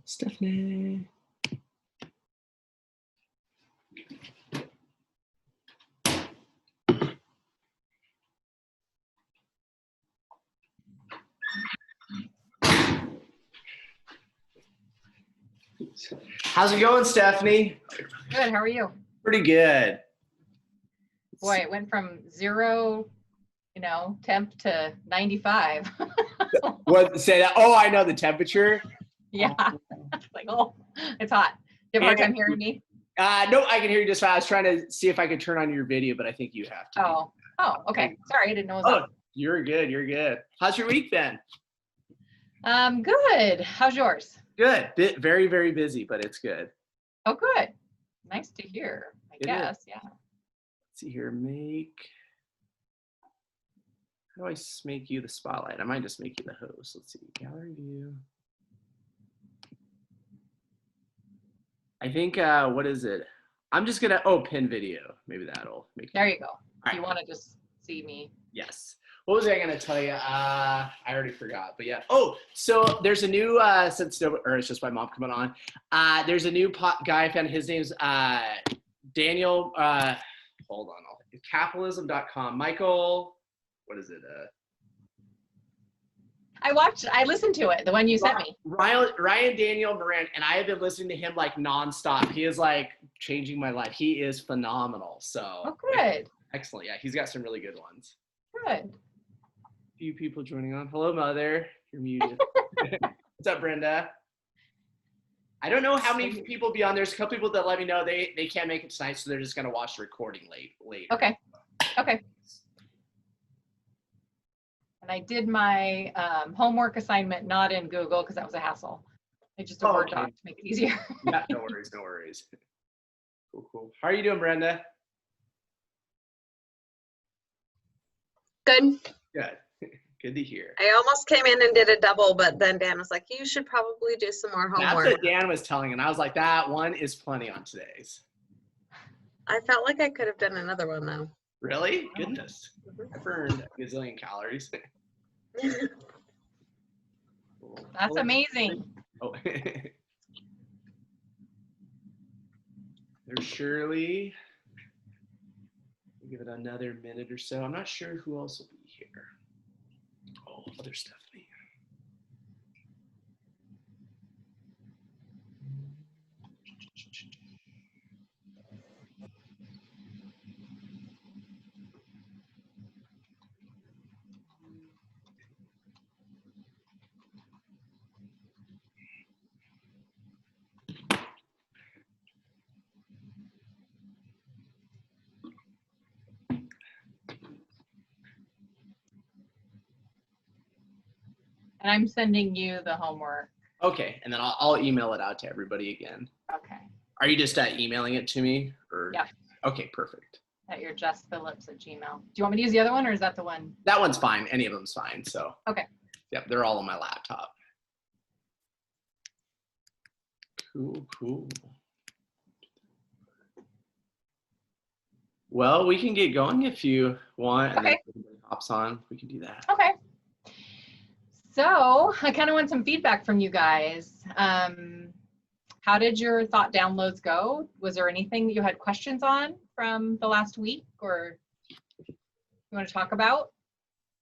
Steffanie. How's it going, Steffanie? Good. How are you? Pretty good. Boy, it went from 0, temp to 95. What? Say that? Oh, I know the temperature. Yeah. Like, oh, it's hot. You have a hard time hearing me? No, I can hear you just fine. I was trying to see if I could turn on your video, but I think you have to. Oh, okay. Sorry, I didn't know it was on. You're good. You're good. How's your week been? Good. How's yours? Good. Very, very busy, but it's good. Oh, good. Nice to hear, I guess. Yeah. Let's see here. How do I make you the spotlight? I might just make you the host. Let's see. Gallery view. I think, what is it? I'm just going to, pin video. Maybe that'll make There you go. Right. You want to just see me. Yes. What was I going to tell you? I already forgot, but yeah. Oh, so there's a new, it's just my mom coming on. There's a new guy I found. His name's Daniel, hold on. Capitalism.com. Michael, what is it? I listened to it, the one you sent me. Ryan Daniel Moran, and I have been listening to him like nonstop. He is like changing my life. He is phenomenal. So good. Excellent. Yeah, he's got some really good ones. Good. Few people joining on. Hello, Mother. You're muted. What's up, Brenda? I don't know how many people be on. There's a couple people that let me know they can't make it tonight, so they're just gonna watch the recording later. Okay. And I did my homework assignment not in Google because that was a hassle. I just a Word doc to make it easier. Yeah, no worries. Cool. How are you doing, Brenda? Good. Good to hear. I almost came in and did a double, but then Dan was like, you should probably do some more homework. That's what Dan was telling, and I was like, that one is plenty on today's. I felt like I could have done another one, though. Really? Goodness. I burned a gazillion calories. That's amazing. Oh. There's Shirley. We'll give it another minute or so. I'm not sure who else will be here. Oh, other Steffanie. And I'm sending you the homework. Okay, and then I'll email it out to everybody again. Okay. Are you just emailing it to me? Or? Yeah. Okay, perfect. At your justphillips@gmail. Do you want me to use the other one, or is that the one? That one's fine. Any of them's fine. So. Okay. Yep, they're all on my laptop. Cool. Well, we can get going if you want. Okay. And then everybody hops on. We can do that. Okay. So I kind of want some feedback from you guys. How did your thought downloads go? Was there anything that you had questions on from the last week, or you want to talk about?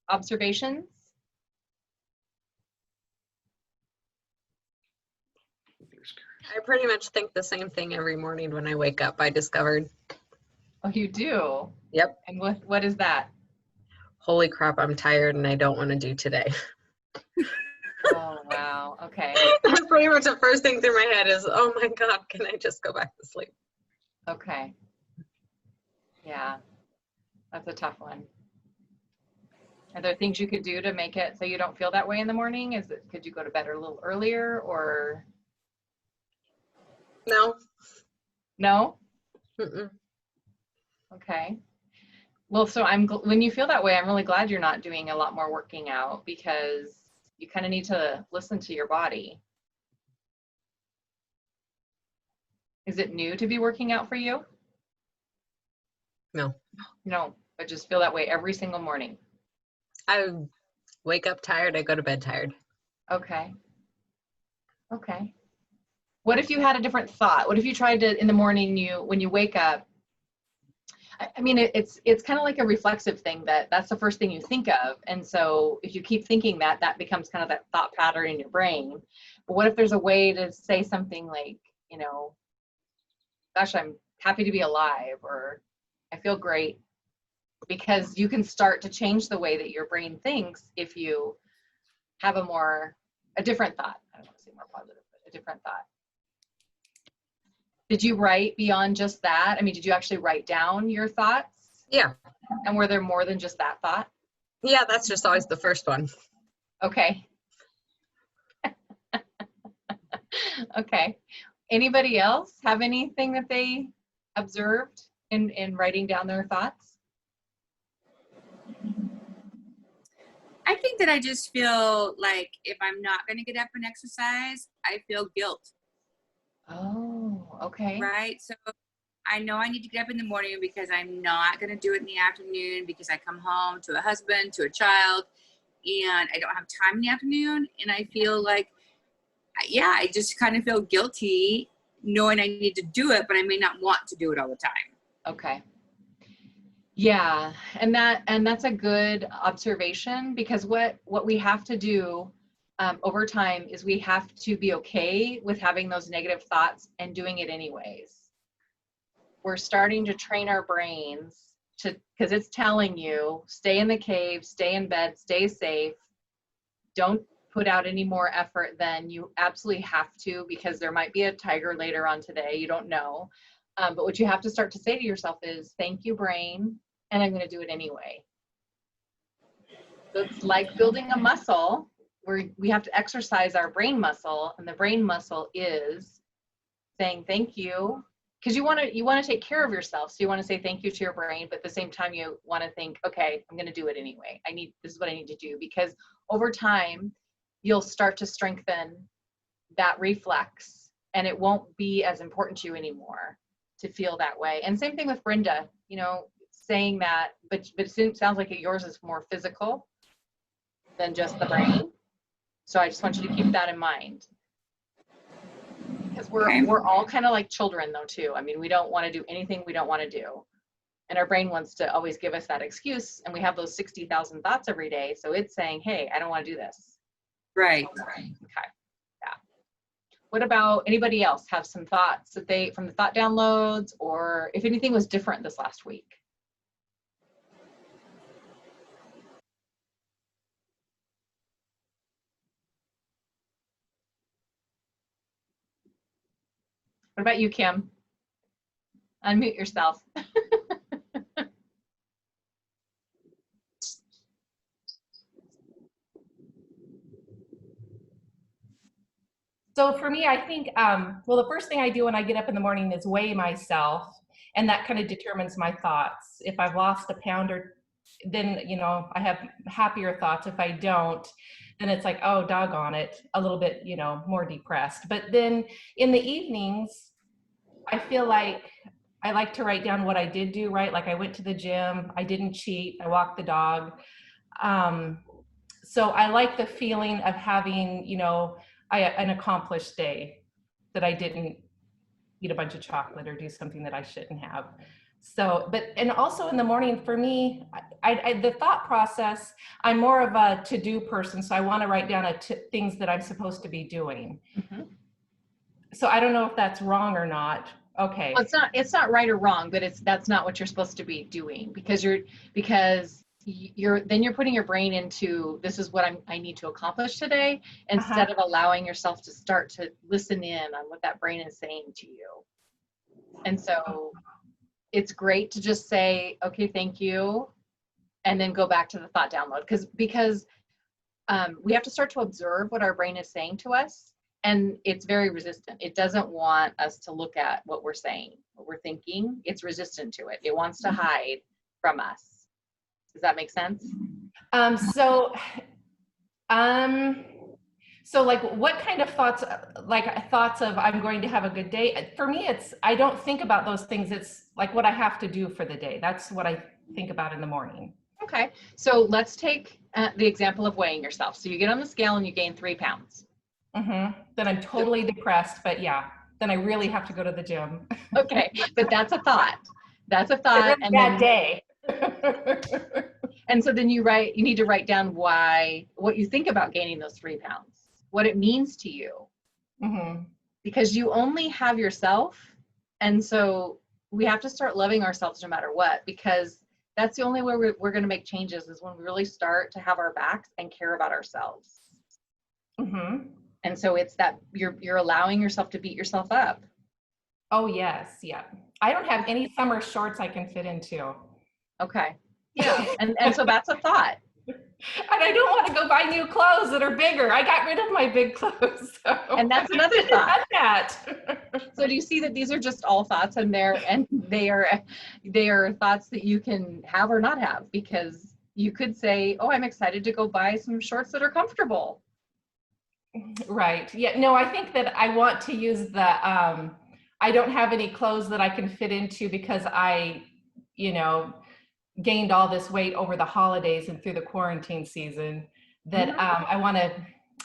Observations? I pretty much think the same thing every morning when I wake up, I discovered. Oh, you do? Yep. And what is that? Holy crap, I'm tired and I don't want to do today. Oh, wow. Okay. That's pretty much the first thing through my head is, oh my God, can I just go back to sleep? Okay. Yeah, that's a tough one. Are there things you could do to make it so you don't feel that way in the morning? Could you go to bed a little earlier, or? No. No? Mm-mm. Okay. Well, so when you feel that way, I'm really glad you're not doing a lot more working out, because you kind of need to listen to your body. Is it new to be working out for you? No. No, but just feel that way every single morning. I wake up tired, I go to bed tired. Okay. Okay. What if you had a different thought? What if you tried to, in the morning, when you wake up, I mean, it's kind of like a reflexive thing that's the first thing you think of. And so if you keep thinking that, that becomes kind of that thought pattern in your brain. But what if there's a way to say something like, you know, gosh, I'm happy to be alive, or I feel great, because you can start to change the way that your brain thinks if you have a different thought. I don't want to say more positive, but a different thought. Did you write beyond just that? I mean, did you actually write down your thoughts? Yeah. And were there more than just that thought? Yeah, that's just always the first one. Okay. Okay. Anybody else have anything that they observed in writing down their thoughts? I think that I just feel like if I'm not going to get up and exercise, I feel guilt. Oh, okay. Right? So I know I need to get up in the morning because I'm not going to do it in the afternoon because I come home to a husband, to a child, and I don't have time in the afternoon. And I feel like, yeah, I just kind of feel guilty knowing I need to do it, but I may not want to do it all the time. Okay. Yeah, and that's a good observation, because what we have to do over time is we have to be okay with having those negative thoughts and doing it anyways. We're starting to train our brains because it's telling you, stay in the cave, stay in bed, stay safe. Don't put out any more effort than you absolutely have to, because there might be a tiger later on today. You don't know. But what you have to start to say to yourself is, thank you, brain, and I'm going to do it anyway. So it's like building a muscle where we have to exercise our brain muscle, and the brain muscle is saying thank you, because you want to take care of yourself. So you want to say thank you to your brain, but at the same time you want to think, okay, I'm going to do it anyway. This is what I need to do, because over time you'll start to strengthen that reflex, and it won't be as important to you anymore to feel that way. And same thing with Brenda, saying that, but it sounds like yours is more physical than just the brain. So I just want you to keep that in mind, because we're all kind of like children though too. I mean, we don't want to do anything we don't want to do, and our brain wants to always give us that excuse, and we have those 60,000 thoughts every day. So it's saying, hey, I don't want to do this. Right. Okay. Yeah. What about anybody else have some thoughts that from the thought downloads, or if anything was different this last week? What about you, Kim? Unmute yourself. So for me, I think, well, the first thing I do when I get up in the morning is weigh myself, and that kind of determines my thoughts. If I've lost a pound, then, I have happier thoughts. If I don't, then it's like, oh, doggone it, a little bit, more depressed. But then in the evenings, I feel like I like to write down what I did do, right? Like I went to the gym, I didn't cheat, I walked the dog. So I like the feeling of having, an accomplished day, that I didn't eat a bunch of chocolate or do something that I shouldn't have. So, and also in the morning for me, the thought process, I'm more of a to-do person. So I want to write down things that I'm supposed to be doing. Mm-hmm. So I don't know if that's wrong or not. Okay. Well, it's not right or wrong, but that's not what you're supposed to be doing, because you're putting your brain into, this is what I need to accomplish today, instead of allowing yourself to start to listen in on what that brain is saying to you. And so it's great to just say, okay, thank you, and then go back to the thought download, because we have to start to observe what our brain is saying to us, and it's very resistant. It doesn't want us to look at what we're saying, what we're thinking. It's resistant to it. It wants to hide from us. Does that make sense? So like what kind of thoughts, like thoughts of I'm going to have a good day? For me, I don't think about those things. It's like what I have to do for the day. That's what I think about in the morning. Okay. So let's take the example of weighing yourself. So you get on the scale and you gain 3 pounds. Then I'm totally depressed, but yeah, then I really have to go to the gym. Okay, but that's a thought. That's a thought. Really And bad then, day. and so then you need to write down what you think about gaining those 3 pounds, what it means to you, because you only have yourself. And so we have to start loving ourselves no matter what, because that's the only way we're going to make changes, is when we really start to have our backs and care about ourselves. And so it's that you're allowing yourself to beat yourself up. Oh yes, yeah. I don't have any summer shorts I can fit into. Okay. Yeah. And so that's a thought. And I don't want to go buy new clothes that are bigger. I got rid of my big clothes. So. And that's another thought. That. So do you see that these are just all thoughts, and they are thoughts that you can have or not have, because you could say, oh, I'm excited to go buy some shorts that are comfortable. Right. Yeah. No, I think that I want to use the, I don't have any clothes that I can fit into because I, gained all this weight over the holidays and through the quarantine season, that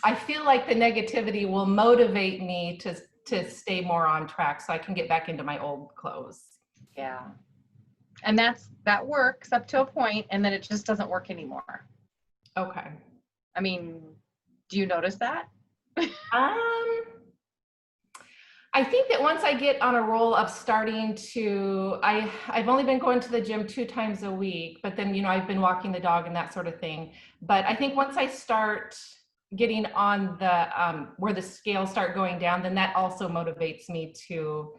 I feel like the negativity will motivate me to stay more on track so I can get back into my old clothes. Yeah. And that works up to a point, and then it just doesn't work anymore. Okay. I mean, do you notice that? I think that once I get on a roll of starting to, I've only been going to the gym 2 times a week, but then, I've been walking the dog and that sort of thing. But I think once I start getting on the, where the scales start going down, then that also motivates me to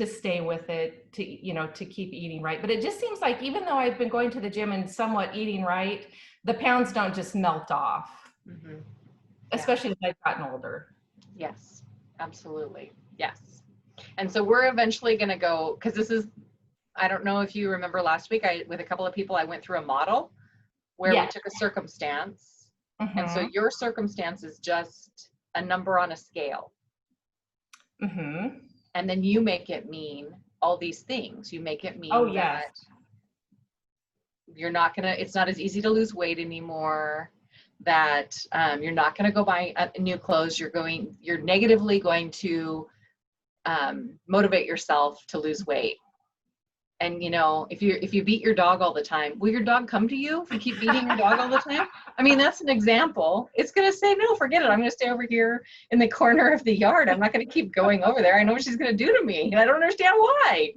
stay with it, to keep eating right. But it just seems like even though I've been going to the gym and somewhat eating right, the pounds don't just melt off, especially as I've gotten older. Yes, absolutely. Yes. And so we're eventually going to go, because I don't know if you remember last week, with a couple of people, I went through a model where we took a circumstance. And so your circumstance is just a number on a scale. And then you make it mean all these things. You make it mean that it's not as easy to lose weight anymore, that you're not going to go buy new clothes. You're negatively going to motivate yourself to lose weight. And if you beat your dog all the time, will your dog come to you if you keep beating your dog all the time? I mean, that's an example. It's going to say, no, forget it. I'm going to stay over here in the corner of the yard. I'm not going to keep going over there. I know what she's going to do to me, and I don't understand why.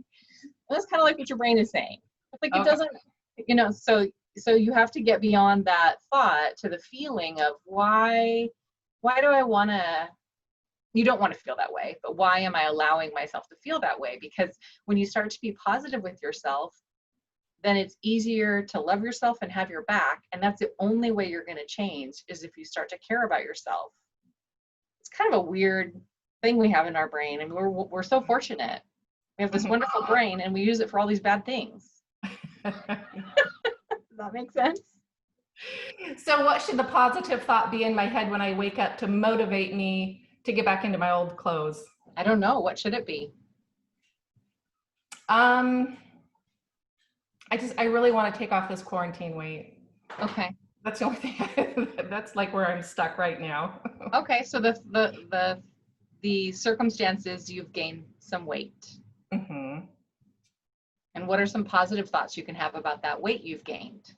That's kind of like what your brain is saying. It's like, it doesn't, so you have to get beyond that thought to the feeling of why do I want to. You don't want to feel that way, but why am I allowing myself to feel that way? Because when you start to be positive with yourself, then it's easier to love yourself and have your back. And that's the only way you're going to change, is if you start to care about yourself. It's kind of a weird thing we have in our brain. I mean, we're so fortunate. We have this wonderful brain, and we use it for all these bad things. Does that make sense? So what should the positive thought be in my head when I wake up to motivate me to get back into my old clothes? I don't know. What should it be? I really want to take off this quarantine weight. Okay. That's the only thing. That's like where I'm stuck right now. Okay. So the circumstances, you've gained some weight. And what are some positive thoughts you can have about that weight you've gained?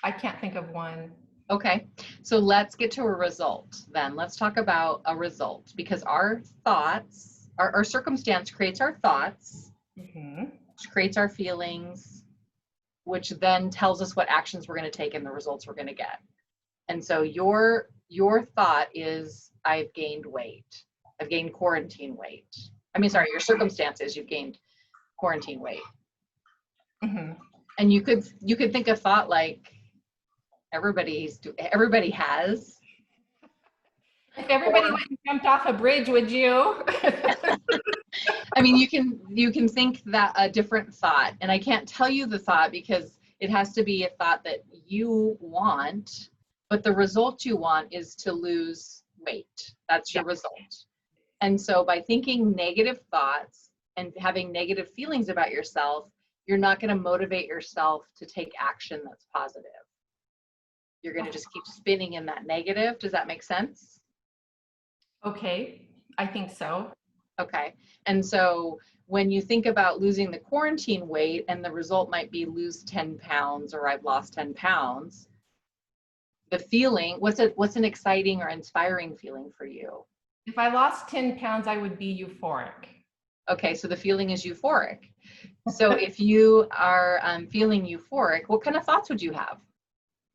I can't think of one. Okay, so let's get to a result then. Let's talk about a result, because our thoughts, our circumstance creates our thoughts, which creates our feelings, which then tells us what actions we're going to take and the results we're going to get. And so your thought is, I've gained weight. I've gained quarantine weight. I mean, sorry, your circumstances, you've gained quarantine weight. And you could think a thought like, everybody has. If everybody went and jumped off a bridge, would you? I mean, you can think that a different thought, and I can't tell you the thought because it has to be a thought that you want, but the result you want is to lose weight. That's your result. And so by thinking negative thoughts and having negative feelings about yourself, you're not going to motivate yourself to take action that's positive. you're going to just keep spinning in that negative. Does that make sense? Okay, I think so. Okay. And so when you think about losing the quarantine weight and the result might be lose 10 pounds or I've lost 10 pounds, the feeling, what's an exciting or inspiring feeling for you? If I lost 10 pounds, I would be euphoric. Okay, so the feeling is euphoric. So if you are feeling euphoric, what kind of thoughts would you have?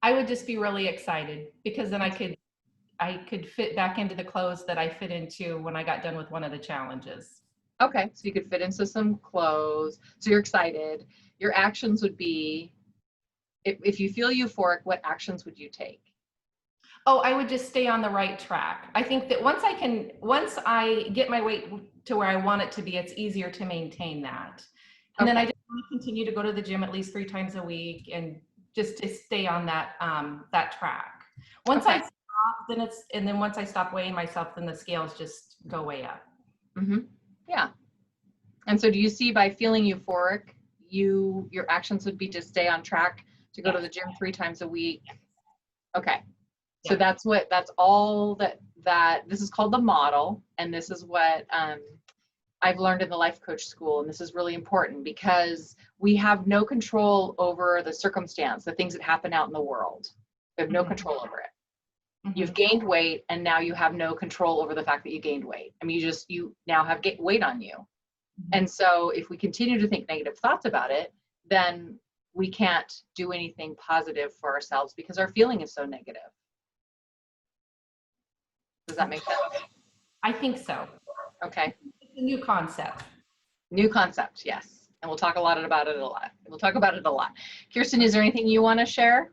I would just be really excited because then I could fit back into the clothes that I fit into when I got done with one of the challenges. Okay, so you could fit into some clothes. So you're excited. Your actions would be, if you feel euphoric, what actions would you take? Oh, I would just stay on the right track. I think that once I get my weight to where I want it to be, it's easier to maintain that. And then I just want to continue to go to the gym at least 3 times a week and just to stay on that track. Once I stop, then once I stop weighing myself, then the scales just go way up. Mm-hmm. Yeah. And so do you see by feeling euphoric, your actions would be to stay on track, to go to the gym 3 times a week? Okay. So Yeah. that's all that this is called the model. And this is what I've learned in the life coach school. And this is really important because we have no control over the circumstance, the things that happen out in the world. We have no control over it. You've gained weight and now you have no control over the fact that you gained weight. I mean, you now have weight on you. And so if we continue to think negative thoughts about it, then we can't do anything positive for ourselves because our feeling is so negative. Does that make sense? I think so. Okay. It's a new concept. New concept, yes. And we'll talk about it a lot. We'll talk about it a lot. Kirsten, is there anything you want to share?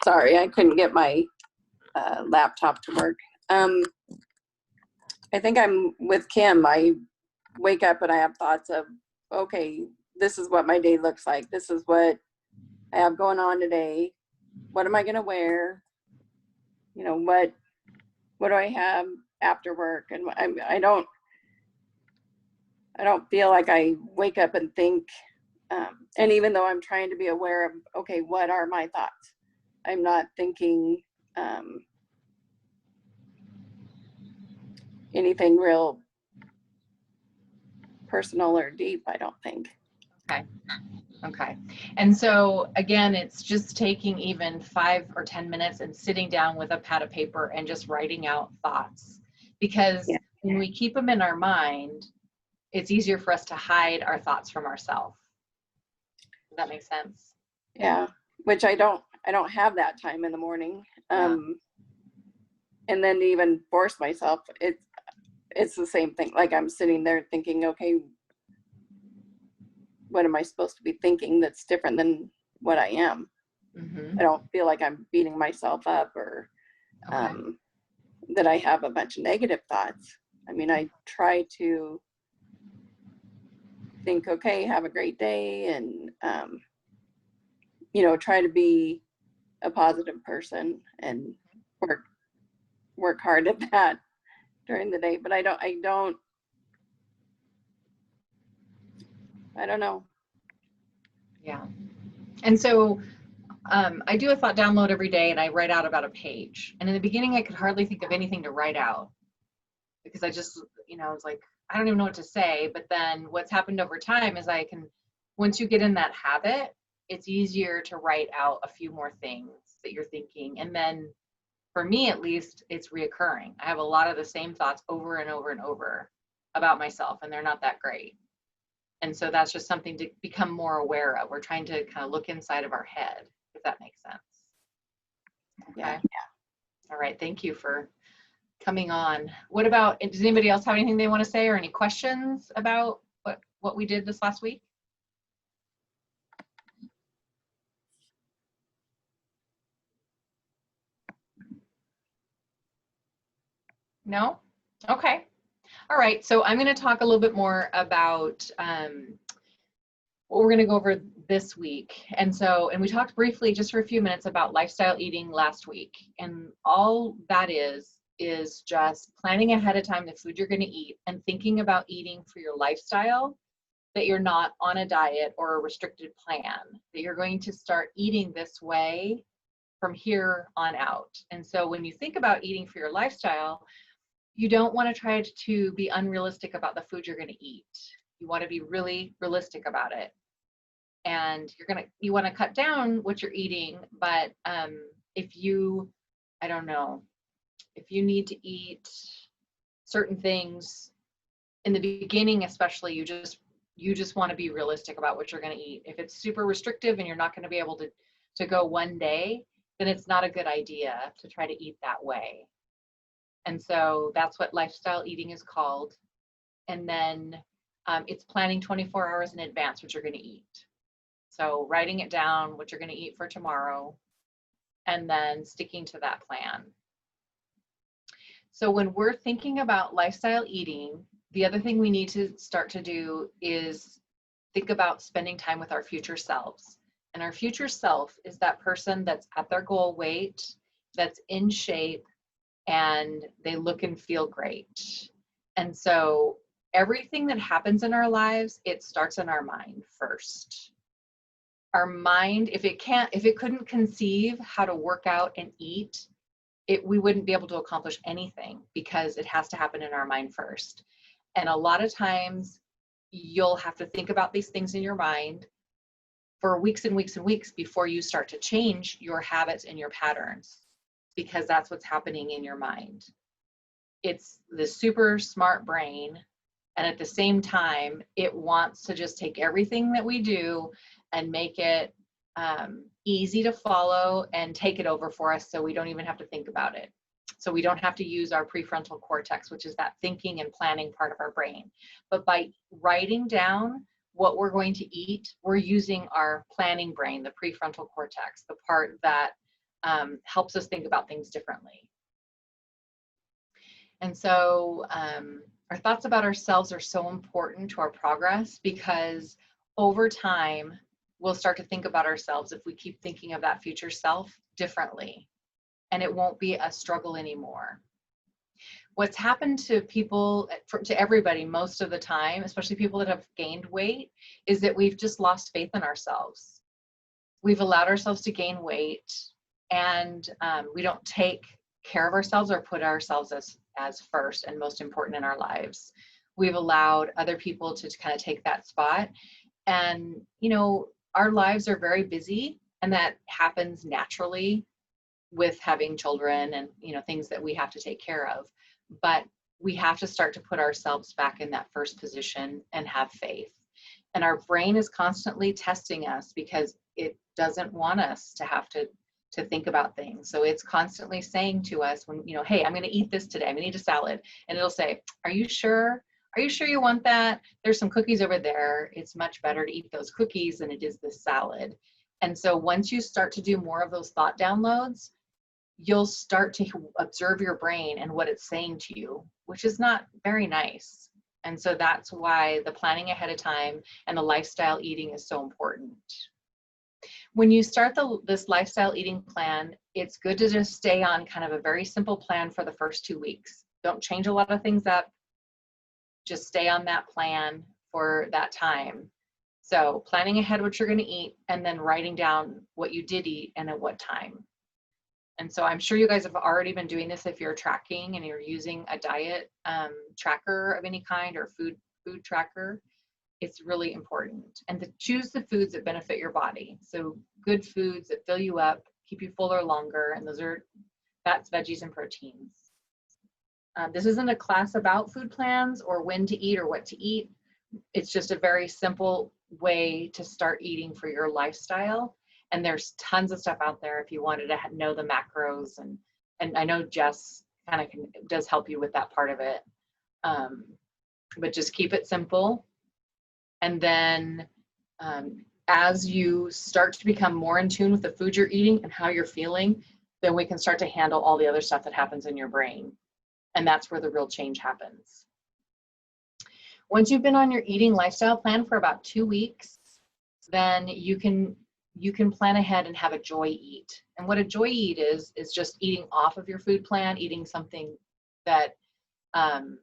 Sorry, I couldn't get my laptop to work. I think I'm with Kim. I wake up and I have thoughts of, okay, this is what my day looks like. This is what I have going on today. What am I going to wear? You know, what do I have after work? And I don't feel like I wake up and think, and even though I'm trying to be aware of, okay, what are my thoughts? I'm not thinking anything real personal or deep, I don't think. Okay. Okay. And so again, it's just taking even 5 or 10 minutes and sitting down with a pad of paper and just writing out thoughts. Because when we keep them in our mind, it's easier for us to hide our thoughts from ourselves. Does that make sense? Yeah, which I don't have that time in the morning. And then to even force myself, it's the same thing. Like I'm sitting there thinking, okay, what am I supposed to be thinking that's different than what I am? I don't feel like I'm beating myself up or that I have a bunch of negative thoughts. I mean, I try to think, okay, have a great day, and you know, try to be a positive person and work hard at that during the day. But I don't know. Yeah. And so I do a thought download every day and I write out about a page. And in the beginning, I could hardly think of anything to write out because I just, you know, it's like, I don't even know what to say. But then what's happened over time is once you get in that habit, it's easier to write out a few more things that you're thinking. And then for me, at least, it's reoccurring. I have a lot of the same thoughts over and over and over about myself, and they're not that great. And so that's just something to become more aware of. We're trying to kind of look inside of our head, if that makes sense. Okay. Yeah. All right. Thank you for coming on. What about, does anybody else have anything they want to say or any questions about what we did this last week? No? Okay. All right. So I'm going to talk a little bit more about what we're going to go over this week. And we talked briefly just for a few minutes about lifestyle eating last week. And all that is is just planning ahead of time the food you're going to eat and thinking about eating for your lifestyle, that you're not on a diet or a restricted plan, that you're going to start eating this way from here on out. And so when you think about eating for your lifestyle, you don't want to try to be unrealistic about the food you're going to eat. You want to be really realistic about it. And you want to cut down what you're eating, but if you, I don't know, if you need to eat certain things in the beginning, especially, you just want to be realistic about what you're going to eat. If it's super restrictive and you're not going to be able to go one day, then it's not a good idea to try to eat that way. And so that's what lifestyle eating is called. And then it's planning 24 hours in advance what you're going to eat. So writing it down, what you're going to eat for tomorrow, and then sticking to that plan. So when we're thinking about lifestyle eating, the other thing we need to start to do is think about spending time with our future selves. And our future self is that person that's at their goal weight, that's in shape, and they look and feel great. And so everything that happens in our lives, it starts in our mind first. Our mind, if it couldn't conceive how to work out and eat, we wouldn't be able to accomplish anything, because it has to happen in our mind first. And a lot of times you'll have to think about these things in your mind for weeks and weeks and weeks before you start to change your habits and your patterns, because that's what's happening in your mind. It's the super smart brain, and at the same time, it wants to just take everything that we do and make it easy to follow and take it over for us, so we don't even have to think about it. So we don't have to use our prefrontal cortex, which is that thinking and planning part of our brain. But by writing down what we're going to eat, we're using our planning brain, the prefrontal cortex, the part that helps us think about things differently. And so our thoughts about ourselves are so important to our progress, because over time, we'll start to think about ourselves, if we keep thinking of that future self differently, and it won't be a struggle anymore. What's happened to people, to everybody most of the time, especially people that have gained weight, is that we've just lost faith in ourselves. We've allowed ourselves to gain weight, and we don't take care of ourselves or put ourselves as first and most important in our lives. We've allowed other people to kind of take that spot. And, our lives are very busy, and that happens naturally with having children and, things that we have to take care of. But we have to start to put ourselves back in that first position and have faith. And our brain is constantly testing us, because it doesn't want us to have to think about things. So it's constantly saying to us, when, hey, I'm going to eat this today, I'm going to eat a salad. And it'll say, are you sure? Are you sure you want that? There's some cookies over there. It's much better to eat those cookies than it is this salad. And so once you start to do more of those thought downloads, you'll start to observe your brain and what it's saying to you, which is not very nice. And so that's why the planning ahead of time and the lifestyle eating is so important. When you start this lifestyle eating plan, it's good to just stay on kind of a very simple plan for the first 2 weeks. Don't change a lot of things up. Just stay on that plan for that time. So planning ahead what you're going to eat, and then writing down what you did eat and at what time. And so I'm sure you guys have already been doing this if you're tracking and you're using a diet tracker of any kind, or food tracker. It's really important. And to choose the foods that benefit your body. So good foods that fill you up, keep you fuller longer, and those are fats, veggies, and proteins. This isn't a class about food plans or when to eat or what to eat. It's just a very simple way to start eating for your lifestyle. And there's tons of stuff out there if you wanted to know the macros. And I know Jess kind of does help you with that part of it. But just keep it simple. And then as you start to become more in tune with the food you're eating and how you're feeling, then we can start to handle all the other stuff that happens in your brain. And that's where the real change happens. Once you've been on your eating lifestyle plan for about 2 weeks, then you can plan ahead and have a joy eat. And what a joy eat is just eating off of your food plan, eating something that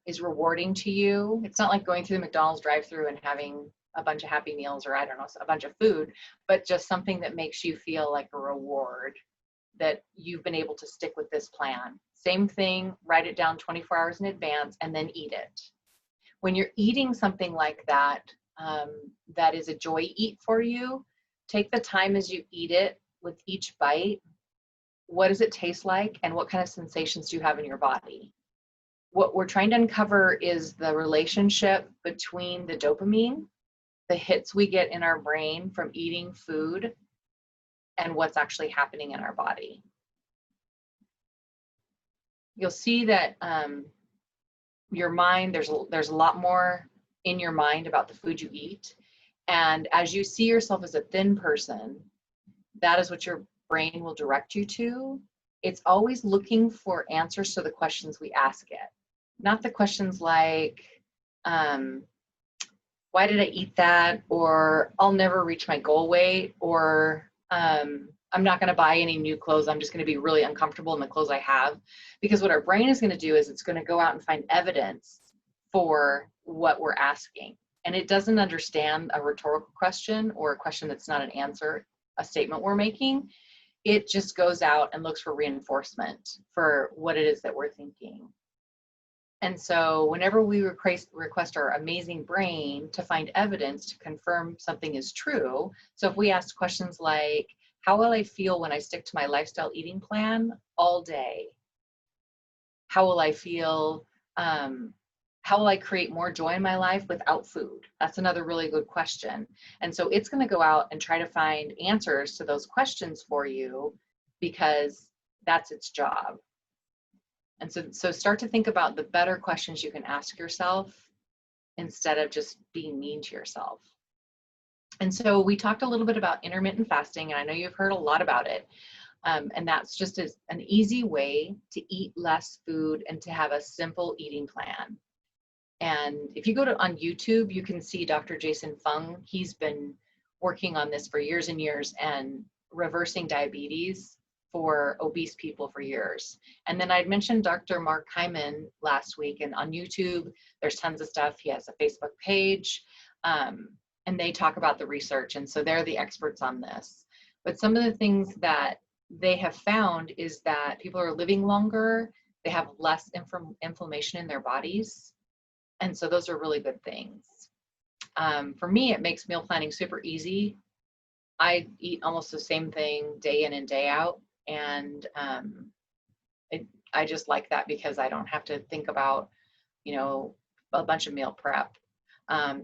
is rewarding to you. It's not like going through the McDonald's drive-through and having a bunch of Happy Meals, or I don't know, a bunch of food, but just something that makes you feel like a reward that you've been able to stick with this plan. Same thing, write it down 24 hours in advance and then eat it. When you're eating something like that, that is a joy eat for you, take the time as you eat it with each bite. What does it taste like, and what kind of sensations do you have in your body? What we're trying to uncover is the relationship between the dopamine, the hits we get in our brain from eating food, and what's actually happening in our body. You'll see that your mind, there's a lot more in your mind about the food you eat. And as you see yourself as a thin person, that is what your brain will direct you to. It's always looking for answers to the questions we ask it. Not the questions like, why did I eat that? Or I'll never reach my goal weight, or I'm not going to buy any new clothes. I'm just going to be really uncomfortable in the clothes I have. Because what our brain is going to do is it's going to go out and find evidence for what we're asking. And it doesn't understand a rhetorical question or a question that's not an answer, a statement we're making. It just goes out and looks for reinforcement for what it is that we're thinking. And so whenever we request our amazing brain to find evidence to confirm something is true, so if we ask questions like, how will I feel when I stick to my lifestyle eating plan all day? How will I feel? How will I create more joy in my life without food? That's another really good question. And so it's going to go out and try to find answers to those questions for you, because that's its job. And so start to think about the better questions you can ask yourself instead of just being mean to yourself. And so we talked a little bit about intermittent fasting, and I know you've heard a lot about it. And that's just an easy way to eat less food and to have a simple eating plan. And if you go on YouTube, you can see Dr. Jason Fung. He's been working on this for years and years and reversing diabetes for obese people for years. And then I'd mentioned Dr. Mark Hyman last week, and on YouTube, there's tons of stuff. He has a Facebook page, and they talk about the research. And so they're the experts on this. But some of the things that they have found is that people are living longer, they have less inflammation in their bodies. And so those are really good things. For me, it makes meal planning super easy. I eat almost the same thing day in and day out. And I just like that because I don't have to think about, a bunch of meal prep.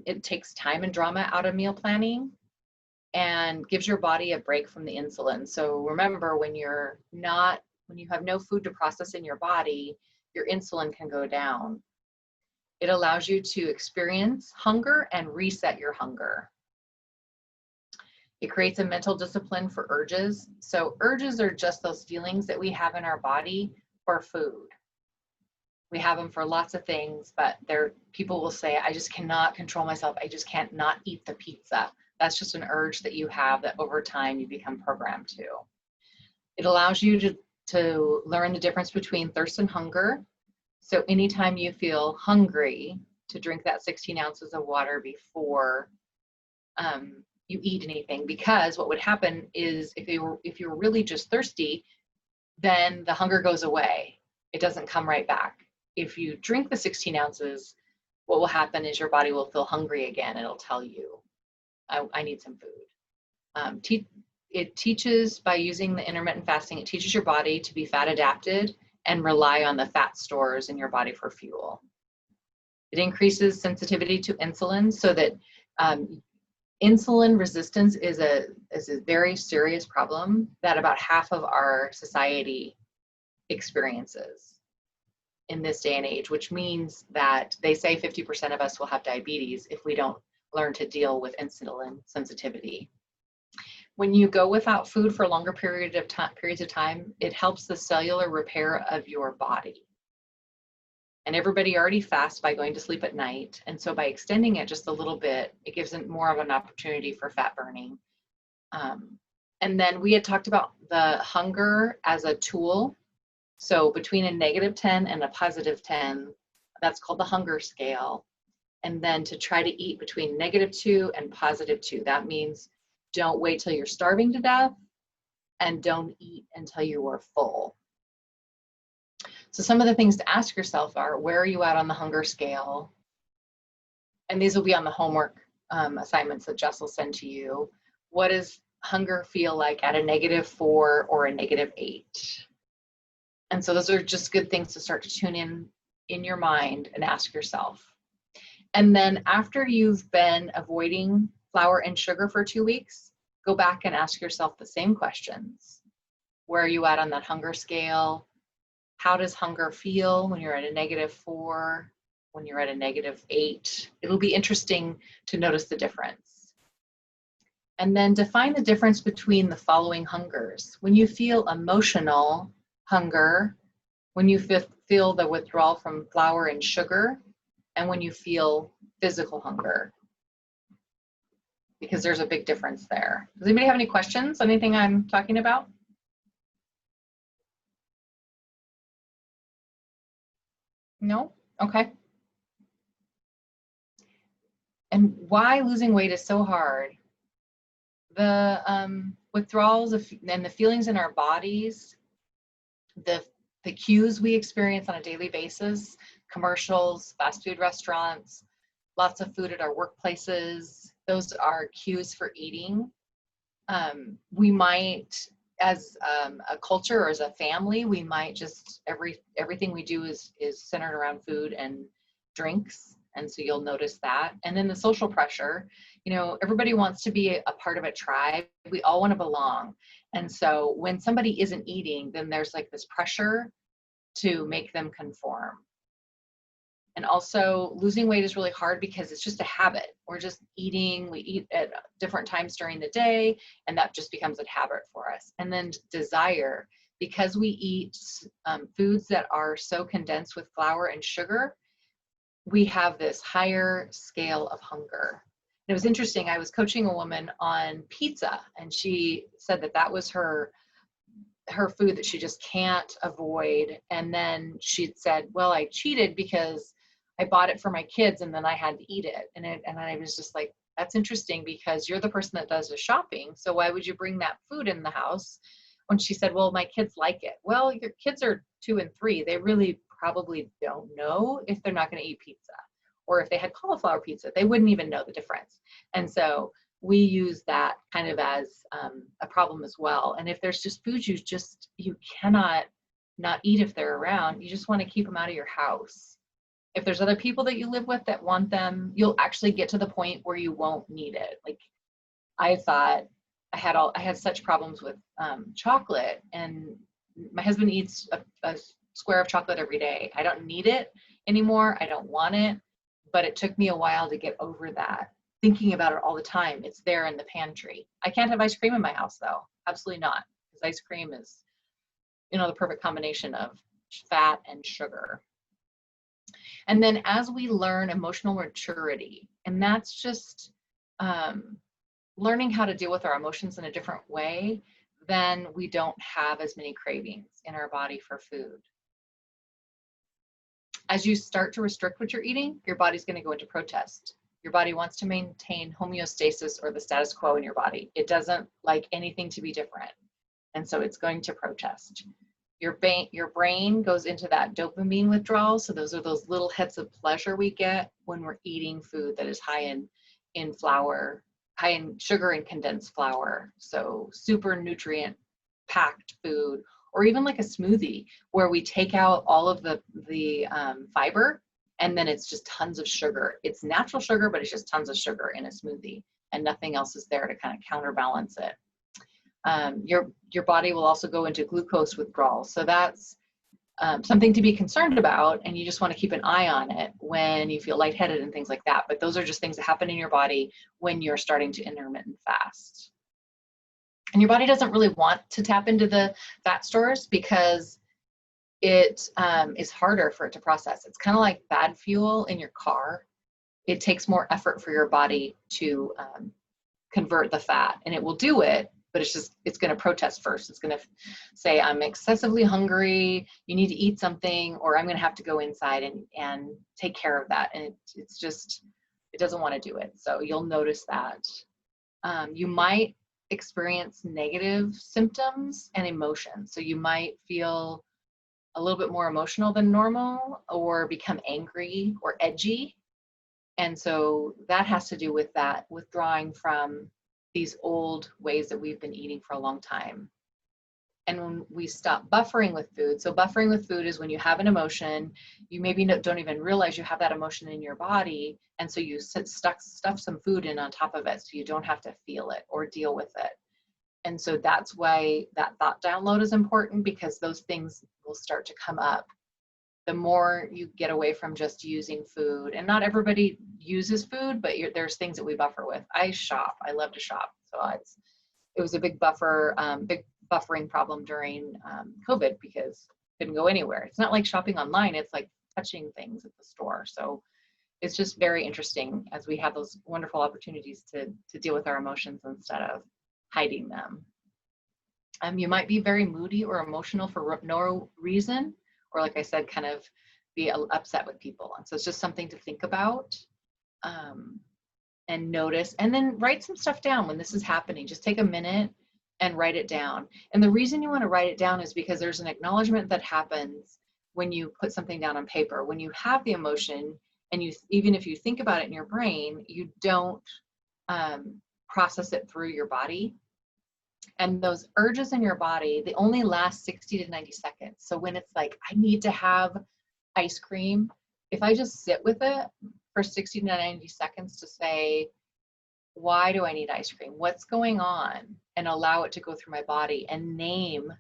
It takes time and drama out of meal planning and gives your body a break from the insulin. So remember, when you have no food to process in your body, your insulin can go down. It allows you to experience hunger and reset your hunger. It creates a mental discipline for urges. So urges are just those feelings that we have in our body for food. We have them for lots of things, but people will say, I just cannot control myself. I just can't not eat the pizza. That's just an urge that you have that over time you become programmed to. It allows you to learn the difference between thirst and hunger. So anytime you feel hungry, to drink that 16 ounces of water before you eat anything, because what would happen is if you were really just thirsty, then the hunger goes away. It doesn't come right back. If you drink the 16 ounces, what will happen is your body will feel hungry again. It'll tell you, I need some food. It teaches, by using the intermittent fasting, it teaches your body to be fat adapted and rely on the fat stores in your body for fuel. It increases sensitivity to insulin, so that insulin resistance is a very serious problem that about half of our society experiences in this day and age, which means that they say 50% of us will have diabetes if we don't learn to deal with insulin sensitivity. When you go without food for a longer periods of time, it helps the cellular repair of your body. And everybody already fasts by going to sleep at night. And so by extending it just a little bit, it gives it more of an opportunity for fat burning. And then we had talked about the hunger as a tool. So between a -10 and a +10, that's called the hunger scale. And then to try to eat between -2 and +2. That means don't wait till you're starving to death and don't eat until you are full. So some of the things to ask yourself are, where are you at on the hunger scale? And these will be on the homework assignments that Jess will send to you. What does hunger feel like at a -4 or a -8? And so those are just good things to start to tune in your mind and ask yourself. And then after you've been avoiding flour and sugar for 2 weeks, go back and ask yourself the same questions. Where are you at on that hunger scale? How does hunger feel when you're at a -4, when you're at a -8? It'll be interesting to notice the difference. And then define the difference between the following hungers. When you feel emotional hunger, when you feel the withdrawal from flour and sugar, and when you feel physical hunger, because there's a big difference there. Does anybody have any questions? Anything I'm talking about? No? Okay. And why losing weight is so hard. The withdrawals and the feelings in our bodies, the cues we experience on a daily basis, commercials, fast food restaurants, lots of food at our workplaces, those are cues for eating. We might, as a culture or as a family, we might just, everything we do is centered around food and drinks. And so you'll notice that. And then the social pressure, everybody wants to be a part of a tribe. We all want to belong. And so when somebody isn't eating, then there's like this pressure to make them conform. And also losing weight is really hard because it's just a habit. We're just eating, we eat at different times during the day, and that just becomes a habit for us. And then desire, because we eat foods that are so condensed with flour and sugar, we have this higher scale of hunger. And it was interesting, I was coaching a woman on pizza, and she said that was her food that she just can't avoid. And then she said, well, I cheated because I bought it for my kids and then I had to eat it. And I was just like, that's interesting, because you're the person that does the shopping. So why would you bring that food in the house? When she said, well, my kids like it. Well, your kids are 2 and 3. They really probably don't know if they're not going to eat pizza. Or if they had cauliflower pizza, they wouldn't even know the difference. And so we use that kind of as a problem as well. And if there's just foods you cannot not eat if they're around, you just want to keep them out of your house. If there's other people that you live with that want them, you'll actually get to the point where you won't need it. Like I thought I had such problems with chocolate, and my husband eats a square of chocolate every day. I don't need it anymore. I don't want it, but it took me a while to get over that. Thinking about it all the time. It's there in the pantry. I can't have ice cream in my house though. Absolutely not. Because ice cream is, the perfect combination of fat and sugar. And then as we learn emotional maturity, and that's just learning how to deal with our emotions in a different way, then we don't have as many cravings in our body for food. As you start to restrict what you're eating, your body's going to go into protest. Your body wants to maintain homeostasis, or the status quo in your body. It doesn't like anything to be different. And so it's going to protest. Your brain goes into that dopamine withdrawal. So those are those little hits of pleasure we get when we're eating food that is high in flour, high in sugar and condensed flour. So super nutrient packed food, or even like a smoothie where we take out all of the fiber, and then it's just tons of sugar. It's natural sugar, but it's just tons of sugar in a smoothie, and nothing else is there to kind of counterbalance it. Your body will also go into glucose withdrawal. So that's something to be concerned about, and you just want to keep an eye on it when you feel lightheaded and things like that. But those are just things that happen in your body when you're starting to intermittent fast. And your body doesn't really want to tap into the fat stores because it is harder for it to process. It's kind of like bad fuel in your car. It takes more effort for your body to convert the fat, and it will do it, but it's going to protest first. It's going to say, I'm excessively hungry, you need to eat something, or I'm going to have to go inside and take care of that. And it's just, it doesn't want to do it. So you'll notice that. You might experience negative symptoms and emotions. So you might feel a little bit more emotional than normal, or become angry or edgy. And so that has to do with that withdrawing from these old ways that we've been eating for a long time. And when we stop buffering with food, so buffering with food is when you have an emotion, you maybe don't even realize you have that emotion in your body, and so you stuff some food in on top of it so you don't have to feel it or deal with it. And so that's why that thought download is important, because those things will start to come up the more you get away from just using food. And not everybody uses food, but there's things that we buffer with. I shop. I love to shop. So it was a big buffering problem during COVID, because I couldn't go anywhere. It's not like shopping online. It's like touching things at the store. So it's just very interesting as we have those wonderful opportunities to deal with our emotions instead of hiding them. You might be very moody or emotional for no reason, or like I said, kind of be upset with people. And so it's just something to think about and notice, and then write some stuff down when this is happening. Just take a minute and write it down. And the reason you want to write it down is because there's an acknowledgement that happens when you put something down on paper. When you have the emotion, and even if you think about it in your brain, you don't process it through your body. And those urges in your body, they only last 60 to 90 seconds. So when it's like, I need to have ice cream, if I just sit with it for 60 to 90 seconds to say, why do I need ice cream? What's going on? And allow it to go through my body and name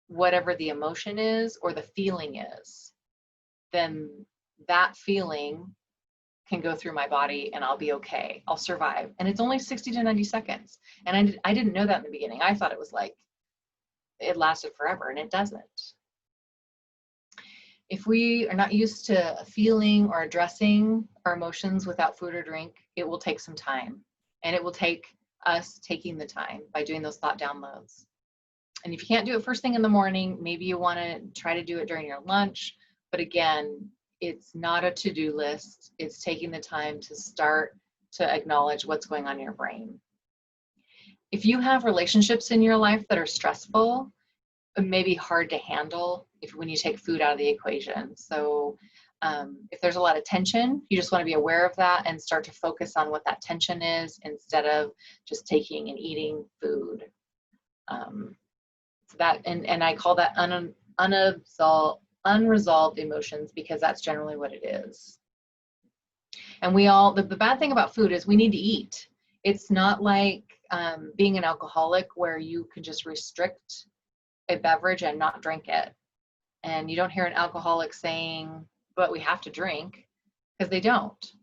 whatever the emotion is or the feeling is, then that feeling can go through my body and I'll be okay. I'll survive. And it's only 60 to 90 seconds. And I didn't know that in the beginning. I thought it was like, it lasted forever, and it doesn't. If we are not used to feeling or addressing our emotions without food or drink, it will take some time. And it will take us taking the time by doing those thought downloads. And if you can't do it first thing in the morning, maybe you want to try to do it during your lunch. But again, it's not a to-do list. It's taking the time to start to acknowledge what's going on in your brain. If you have relationships in your life that are stressful, it may be hard to handle when you take food out of the equation. So if there's a lot of tension, you just want to be aware of that and start to focus on what that tension is instead of just taking and eating food. And I call that unresolved emotions, because that's generally what it is. And the bad thing about food is we need to eat. It's not like being an alcoholic where you can just restrict a beverage and not drink it. And you don't hear an alcoholic saying, but we have to drink, because they don't.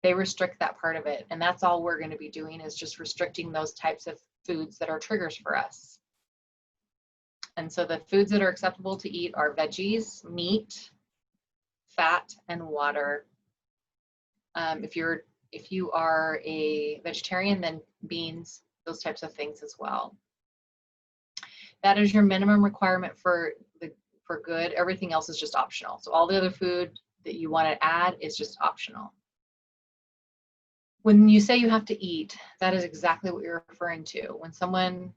They restrict that part of it. And that's all we're going to be doing, is just restricting those types of foods that are triggers for us. And so the foods that are acceptable to eat are veggies, meat, fat, and water. If you are a vegetarian, then beans, those types of things as well. That is your minimum requirement for good. Everything else is just optional. So all the other food that you want to add is just optional. When you say you have to eat, that is exactly what you're referring to. When someone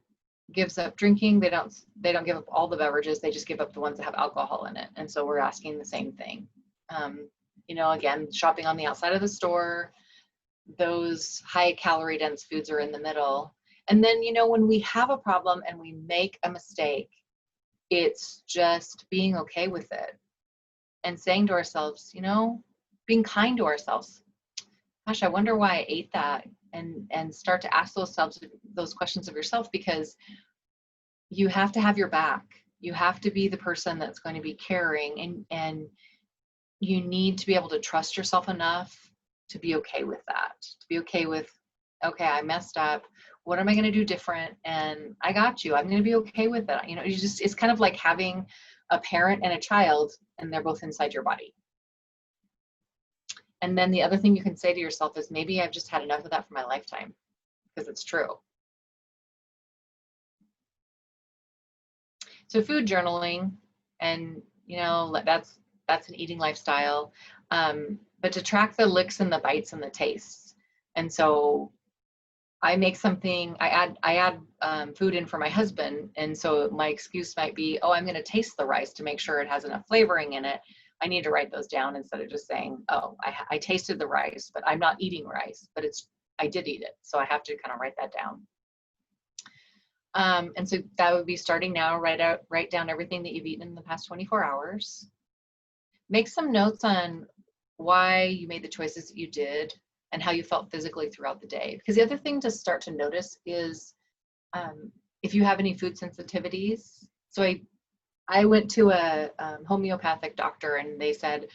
gives up drinking, they don't give up all the beverages, they just give up the ones that have alcohol in it. And so we're asking the same thing. Again, shopping on the outside of the store, those high calorie dense foods are in the middle. And then, when we have a problem and we make a mistake, it's just being okay with it and saying to ourselves, being kind to ourselves. Gosh, I wonder why I ate that. And start to ask those questions of yourself, because you have to have your back. You have to be the person that's going to be caring, and you need to be able to trust yourself enough to be okay with that, to be okay with, okay, I messed up. What am I going to do different? And I got you. I'm going to be okay with it. It's kind of like having a parent and a child, and they're both inside your body. And then the other thing you can say to yourself is, maybe I've just had enough of that for my lifetime, because it's true. So food journaling, and that's an eating lifestyle, but to track the licks and the bites and the tastes. And so I make something, I add food in for my husband, and so my excuse might be, oh, I'm going to taste the rice to make sure it has enough flavoring in it. I need to write those down instead of just saying, oh, I tasted the rice, but I'm not eating rice, but I did eat it, so I have to kind of write that down. And so that would be starting now. Write down everything that you've eaten in the past 24 hours. Make some notes on why you made the choices that you did and how you felt physically throughout the day. Because the other thing to start to notice is if you have any food sensitivities. So I went to a homeopathic doctor, and they said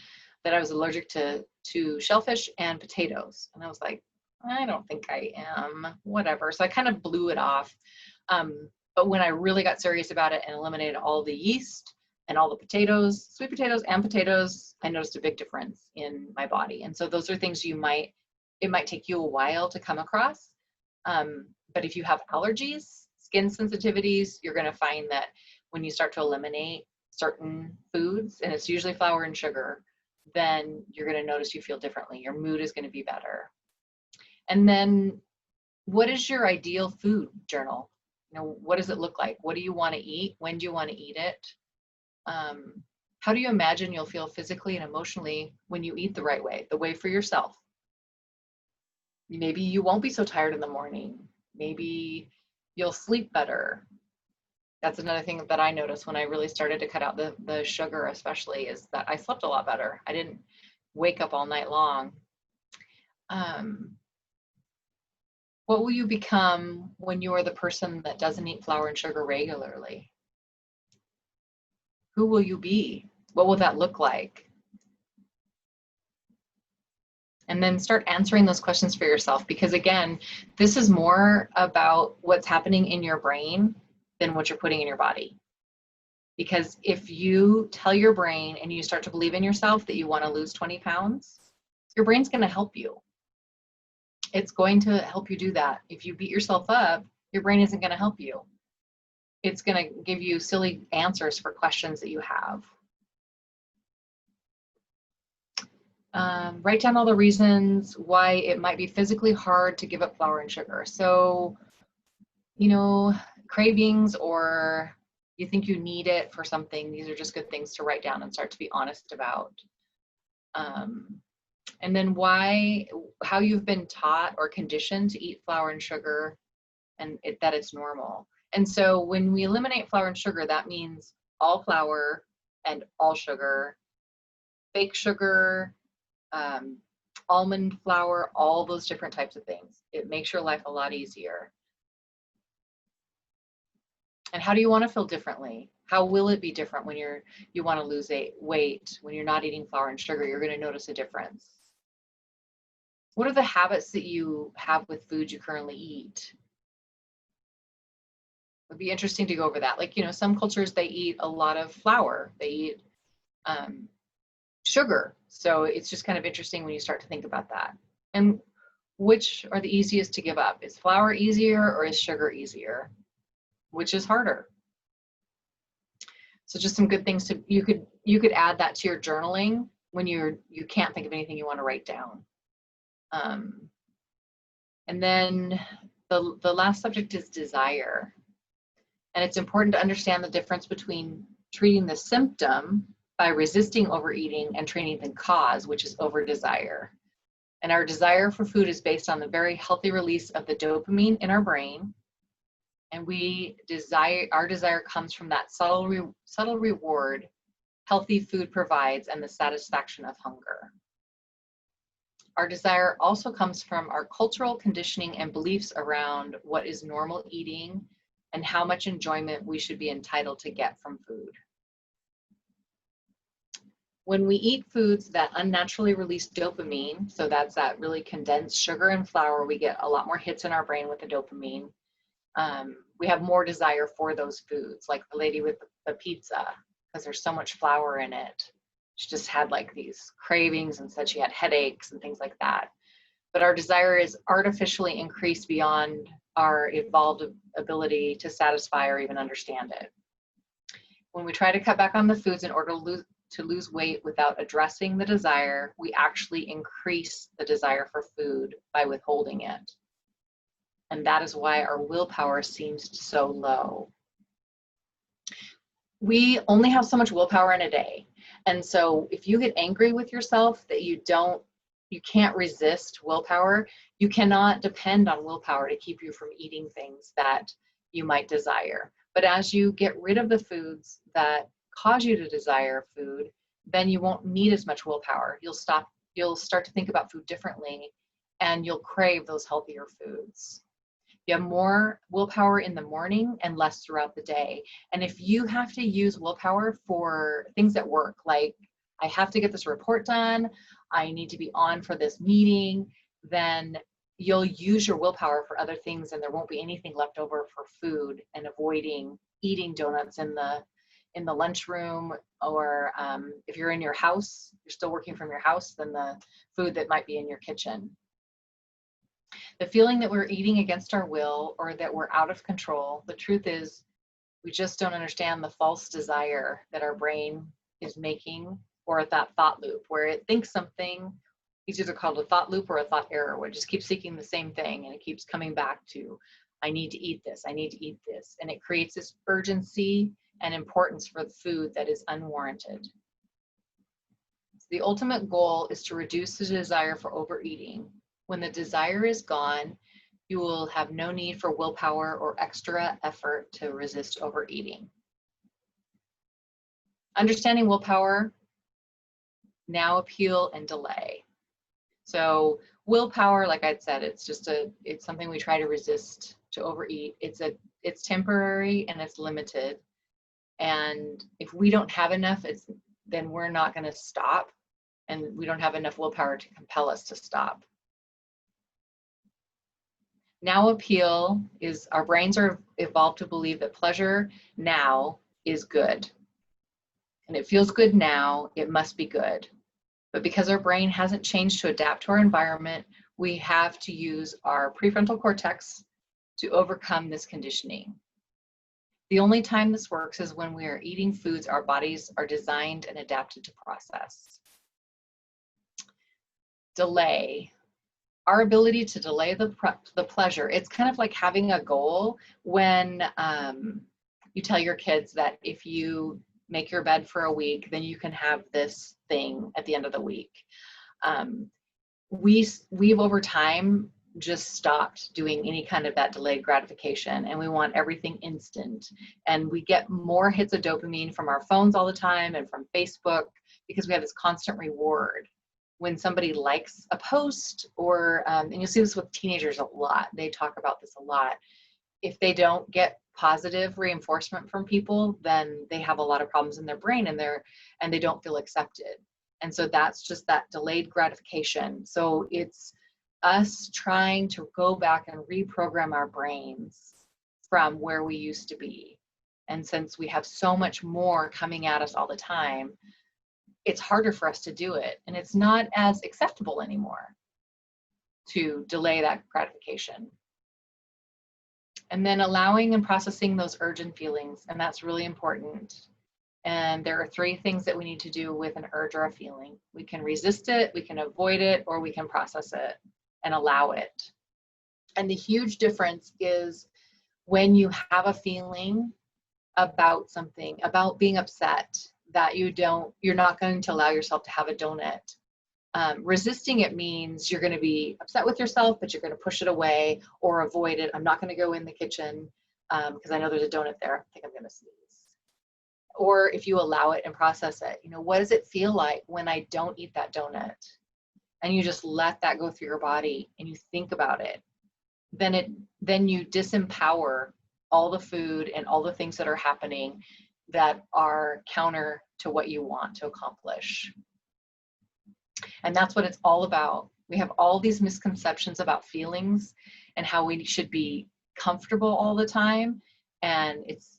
that I was allergic to shellfish and potatoes. And I was like, I don't think I am, whatever. So I kind of blew it off. But when I really got serious about it and eliminated all the yeast and all the potatoes, sweet potatoes and potatoes, I noticed a big difference in my body. And so those are things it might take you a while to come across. But if you have allergies, skin sensitivities, you're going to find that when you start to eliminate certain foods, and it's usually flour and sugar, then you're going to notice you feel differently. Your mood is going to be better. And then what is your ideal food journal? What does it look like? What do you want to eat? When do you want to eat it? How do you imagine you'll feel physically and emotionally when you eat the right way, the way for yourself? Maybe you won't be so tired in the morning. Maybe you'll sleep better. That's another thing that I noticed when I really started to cut out the sugar, especially, is that I slept a lot better. I didn't wake up all night long. What will you become when you are the person that doesn't eat flour and sugar regularly? Who will you be? What will that look like? And then start answering those questions for yourself, because again, this is more about what's happening in your brain than what you're putting in your body. Because if you tell your brain and you start to believe in yourself that you want to lose 20 pounds, your brain's going to help you. It's going to help you do that. If you beat yourself up, your brain isn't going to help you. It's going to give you silly answers for questions that you have. Write down all the reasons why it might be physically hard to give up flour and sugar. So, cravings, or you think you need it for something. These are just good things to write down and start to be honest about. And then how you've been taught or conditioned to eat flour and sugar, and that it's normal. And so when we eliminate flour and sugar, that means all flour and all sugar, fake sugar, almond flour, all those different types of things. It makes your life a lot easier. And how do you want to feel differently? How will it be different when you want to lose weight, when you're not eating flour and sugar? You're going to notice a difference. What are the habits that you have with food you currently eat? It would be interesting to go over that. Like, some cultures, they eat a lot of flour. They eat sugar. So it's just kind of interesting when you start to think about that. And which are the easiest to give up? Is flour easier or is sugar easier? Which is harder? So just some good things you could add that to your journaling when you can't think of anything you want to write down. And then the last subject is desire. And it's important to understand the difference between treating the symptom by resisting overeating and treating the cause, which is over desire. And our desire for food is based on the very healthy release of the dopamine in our brain. And our desire comes from that subtle reward healthy food provides and the satisfaction of hunger. Our desire also comes from our cultural conditioning and beliefs around what is normal eating and how much enjoyment we should be entitled to get from food. When we eat foods that unnaturally release dopamine, so that's that really condensed sugar and flour, we get a lot more hits in our brain with the dopamine. We have more desire for those foods, like the lady with the pizza, because there's so much flour in it. She just had like these cravings and said she had headaches and things like that. But our desire is artificially increased beyond our evolved ability to satisfy or even understand it. When we try to cut back on the foods in order to lose weight without addressing the desire, we actually increase the desire for food by withholding it. And that is why our willpower seems so low. We only have so much willpower in a day. And so if you get angry with yourself that you can't resist willpower, you cannot depend on willpower to keep you from eating things that you might desire. But as you get rid of the foods that cause you to desire food, then you won't need as much willpower. You'll start to think about food differently, and you'll crave those healthier foods. You have more willpower in the morning and less throughout the day. And if you have to use willpower for things at work, like I have to get this report done, I need to be on for this meeting, then you'll use your willpower for other things, and there won't be anything left over for food, and avoiding eating donuts in the lunchroom, or if you're in your house, you're still working from your house, then the food that might be in your kitchen. The feeling that we're eating against our will or that we're out of control, the truth is we just don't understand the false desire that our brain is making, or that thought loop where it thinks something. It's either called a thought loop or a thought error, where it just keeps seeking the same thing, and it keeps coming back to, I need to eat this, I need to eat this. And it creates this urgency and importance for the food that is unwarranted. So the ultimate goal is to reduce the desire for overeating. When the desire is gone, you will have no need for willpower or extra effort to resist overeating. Understanding willpower, now, appeal, and delay. So willpower, like I said, it's something we try to resist to overeat. It's temporary and it's limited. And if we don't have enough, then we're not going to stop, and we don't have enough willpower to compel us to stop. Now, appeal is our brains are evolved to believe that pleasure now is good. And it feels good now, it must be good. But because our brain hasn't changed to adapt to our environment, we have to use our prefrontal cortex to overcome this conditioning. The only time this works is when we are eating foods our bodies are designed and adapted to process. Delay. Our ability to delay the pleasure, it's kind of like having a goal when you tell your kids that if you make your bed for a week, then you can have this thing at the end of the week. We've over time just stopped doing any kind of that delayed gratification, and we want everything instant. And we get more hits of dopamine from our phones all the time and from Facebook because we have this constant reward. When somebody likes a post, or, and you'll see this with teenagers a lot, they talk about this a lot. If they don't get positive reinforcement from people, then they have a lot of problems in their brain, and they don't feel accepted. And so that's just that delayed gratification. So it's us trying to go back and reprogram our brains from where we used to be. And since we have so much more coming at us all the time, it's harder for us to do it. And it's not as acceptable anymore to delay that gratification. And then allowing and processing those urgent feelings, and that's really important. And there are 3 things that we need to do with an urge or a feeling. We can resist it, we can avoid it, or we can process it and allow it. And the huge difference is when you have a feeling about something, about being upset, that you're not going to allow yourself to have a donut. Resisting it means you're going to be upset with yourself, but you're going to push it away or avoid it. I'm not going to go in the kitchen because I know there's a donut there. I think I'm going to sneeze. Or if you allow it and process it, what does it feel like when I don't eat that donut? And you just let that go through your body and you think about it. Then you disempower all the food and all the things that are happening that are counter to what you want to accomplish. And that's what it's all about. We have all these misconceptions about feelings and how we should be comfortable all the time. And it's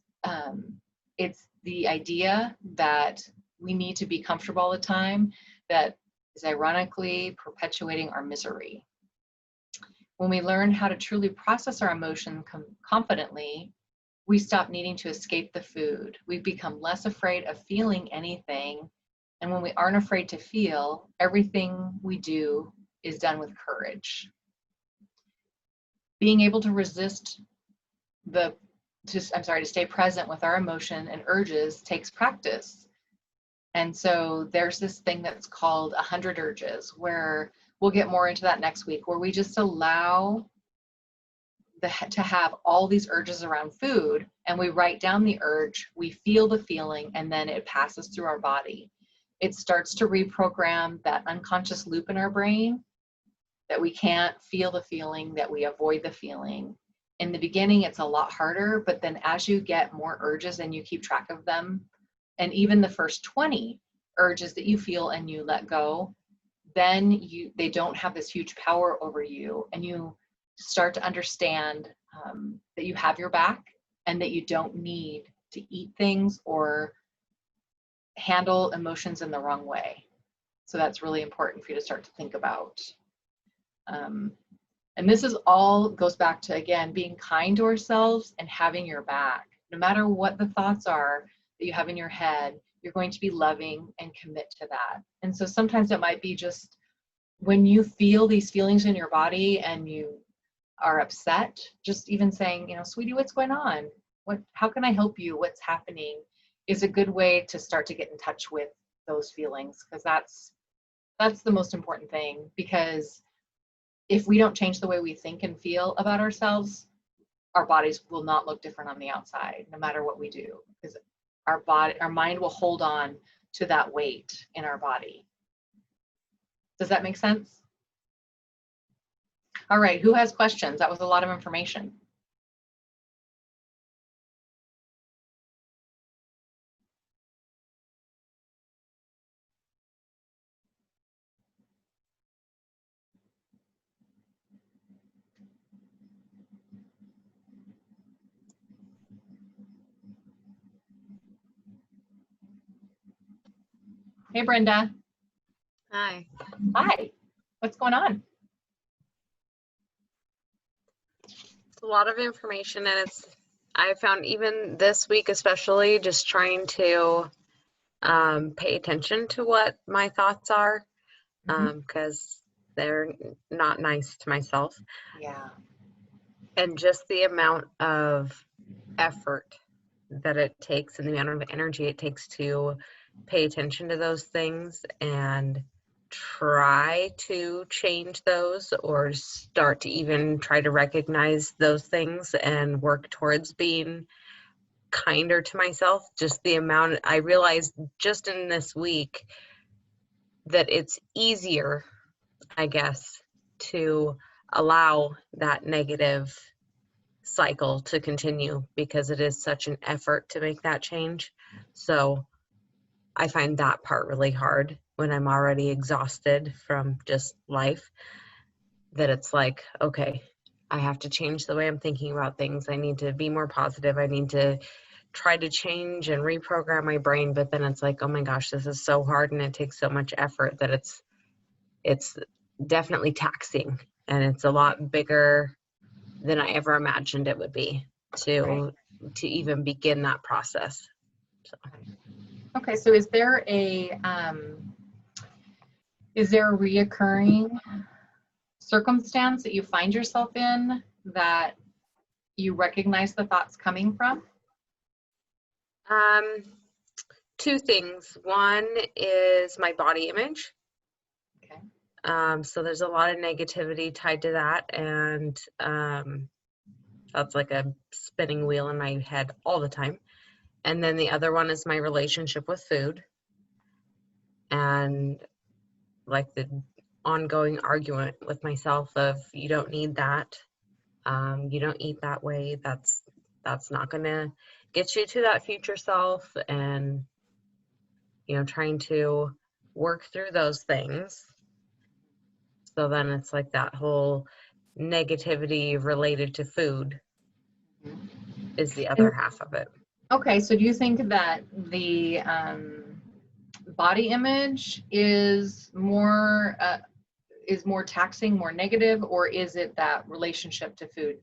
the idea that we need to be comfortable all the time that is ironically perpetuating our misery. When we learn how to truly process our emotion confidently, we stop needing to escape the food. We become less afraid of feeling anything. And when we aren't afraid to feel, everything we do is done with courage. Being able to resist to stay present with our emotion and urges takes practice. And so there's this thing that's called 100 urges, where we'll get more into that next week, where we just allow to have all these urges around food, and we write down the urge, we feel the feeling, and then it passes through our body. It starts to reprogram that unconscious loop in our brain that we can't feel the feeling, that we avoid the feeling. In the beginning, it's a lot harder, but then as you get more urges and you keep track of them, and even the first 20 urges that you feel and you let go, then they don't have this huge power over you, and you start to understand that you have your back and that you don't need to eat things or handle emotions in the wrong way. So that's really important for you to start to think about. And this is all goes back to, again, being kind to ourselves and having your back. No matter what the thoughts are that you have in your head, you're going to be loving and commit to that. And so sometimes it might be just when you feel these feelings in your body and you are upset, just even saying, sweetie, what's going on? How can I help you? What's happening? Is a good way to start to get in touch with those feelings, because that's the most important thing. Because if we don't change the way we think and feel about ourselves, our bodies will not look different on the outside, no matter what we do, because our mind will hold on to that weight in our body. Does that make sense? All right, who has questions? That was a lot of information. Hey, Brenda. Hi. Hi. What's going on? It's a lot of information, and I found even this week, especially just trying to pay attention to what my thoughts are, because they're not nice to myself. Yeah. And just the amount of effort that it takes and the amount of energy it takes to pay attention to those things and try to change those, or start to even try to recognize those things and work towards being kinder to myself. Just the amount I realized just in this week that it's easier, I guess, to allow that negative cycle to continue, because it is such an effort to make that change. So I find that part really hard when I'm already exhausted from just life, that it's like, okay, I have to change the way I'm thinking about things. I need to be more positive. I need to try to change and reprogram my brain. But then it's like, oh my gosh, this is so hard, and it takes so much effort that it's definitely taxing, and it's a lot bigger than I ever imagined it would be to even begin that process. So. Okay, so is there a reoccurring circumstance that you find yourself in that you recognize the thoughts coming from? Two things. One is my body image. Okay. So there's a lot of negativity tied to that, and that's like a spinning wheel in my head all the time. And then the other one is my relationship with food, and like the ongoing argument with myself of, you don't need that, you don't eat that way, that's not gonna get you to that future self, and trying to work through those things. So then it's like that whole negativity related to food is the other half of it. Okay, so do you think that the body image is more taxing, more negative, or is it that relationship to food?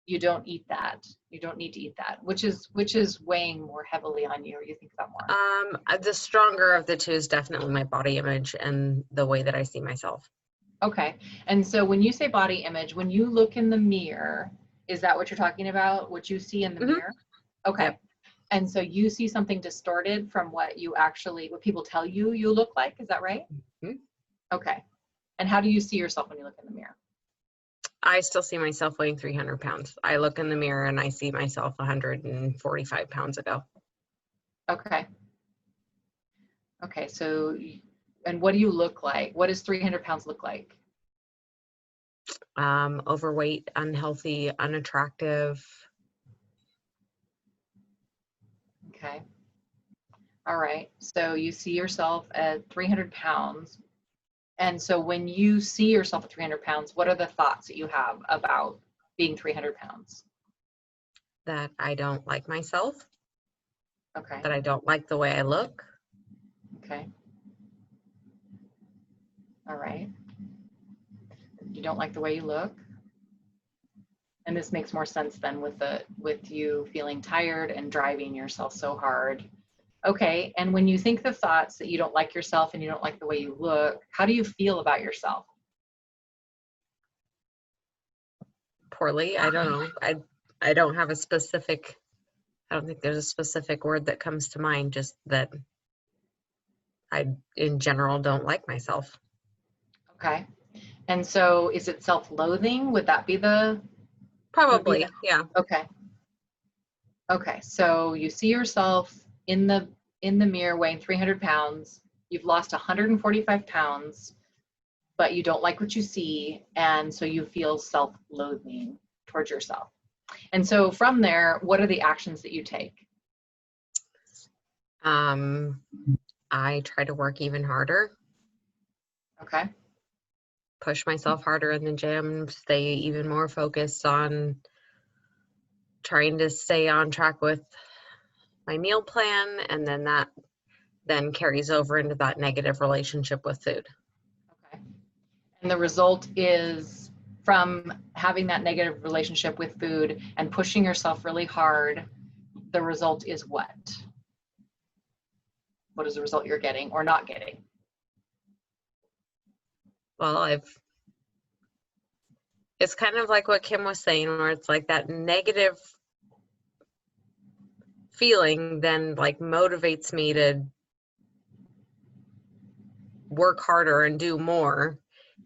you don't eat that. You don't need to eat that. Which is weighing more heavily on you, or you think about more? The stronger of the two is definitely my body image and the way that I see myself. Okay. And so when you say body image, when you look in the mirror, is that what you're talking about? What you see in the mirror? Okay. Yep. And so you see something distorted from what people tell you you look like. Is that right? Mhm. Okay. And how do you see yourself when you look in the mirror? I still see myself weighing 300 pounds. I look in the mirror and I see myself 145 pounds ago. Okay. Okay. So, and what do you look like? What does 300 pounds look like? Overweight, unhealthy, unattractive. Okay. All right. So you see yourself at 300 pounds. And so when you see yourself at 300 pounds, what are the thoughts that you have about being 300 pounds? That I don't like myself, Okay. that I don't like the way I look. Okay. All right. You don't like the way you look. And this makes more sense then with you feeling tired and driving yourself so hard. Okay. And when you think the thoughts that you don't like yourself and you don't like the way you look, how do you feel about yourself? Poorly. I don't know. I don't have a specific, I don't think there's a specific word that comes to mind, just that I, in general, don't like myself. Okay. And so is it self-loathing? Would that be the? Probably, yeah. Okay. Okay. So you see yourself in the mirror weighing 300 pounds. You've lost 145 pounds, but you don't like what you see. And so you feel self-loathing towards yourself. And so from there, what are the actions that you take? I try to work even harder. Okay. Push myself harder in the gym, stay even more focused on trying to stay on track with my meal plan, and then that then carries over into that negative relationship with food. Okay. And the result is from having that negative relationship with food and pushing yourself really hard, the result is what? What is the result you're getting or not getting? Well, it's kind of like what Kim was saying, where it's like that negative feeling then like motivates me to work harder and do more,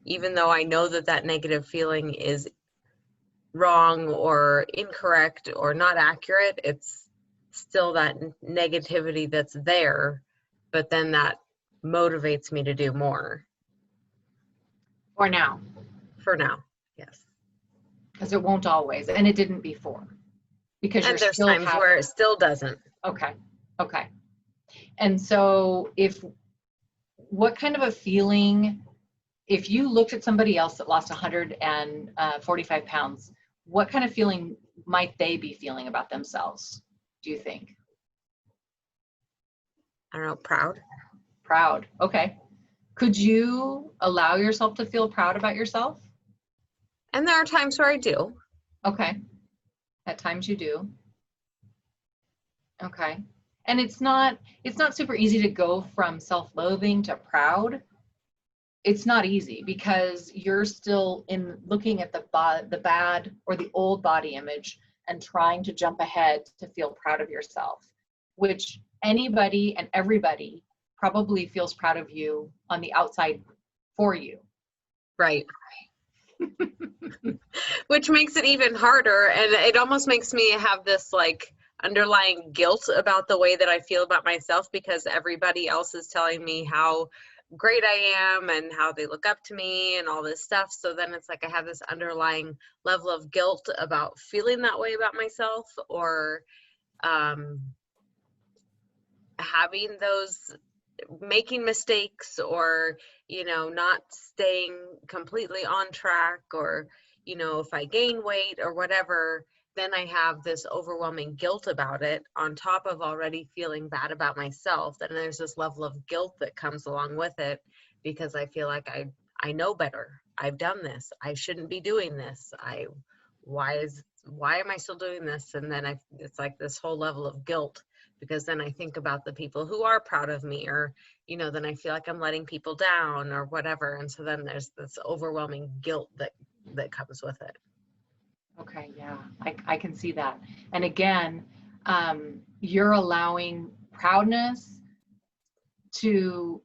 even though I know that that negative feeling is wrong or incorrect or not accurate. It's still that negativity that's there, but then that motivates me to do more. For now. For now, yes. Because it won't always, and it didn't before. Because And there's times where it still doesn't. Okay. Okay. And so what kind of a feeling, if you looked at somebody else that lost 145 pounds, what kind of feeling might they be feeling about themselves, do you think? I don't know, proud. Proud. Okay. Could you allow yourself to feel proud about yourself? And there are times where I do. Okay. At times you do. Okay. And it's not super easy to go from self-loathing to proud. It's not easy because you're still looking at the bad or the old body image and trying to jump ahead to feel proud of yourself, which anybody and everybody probably feels proud of you on the outside for you. Right. Which makes it even harder, and it almost makes me have this like underlying guilt about the way that I feel about myself, because everybody else is telling me how great I am and how they look up to me and all this stuff. So then it's like I have this underlying level of guilt about feeling that way about myself, or having those, making mistakes, or not staying completely on track, or if I gain weight or whatever, then I have this overwhelming guilt about it on top of already feeling bad about myself. Then there's this level of guilt that comes along with it, because I feel like I know better. I've done this. I shouldn't be doing this. Why why am I still doing this? And then it's like this whole level of guilt, because then I think about the people who are proud of me, or, you know, then I feel like I'm letting people down or whatever. And so then there's this overwhelming guilt that comes with it. Okay, yeah, I can see that. And again, you're allowing proudness to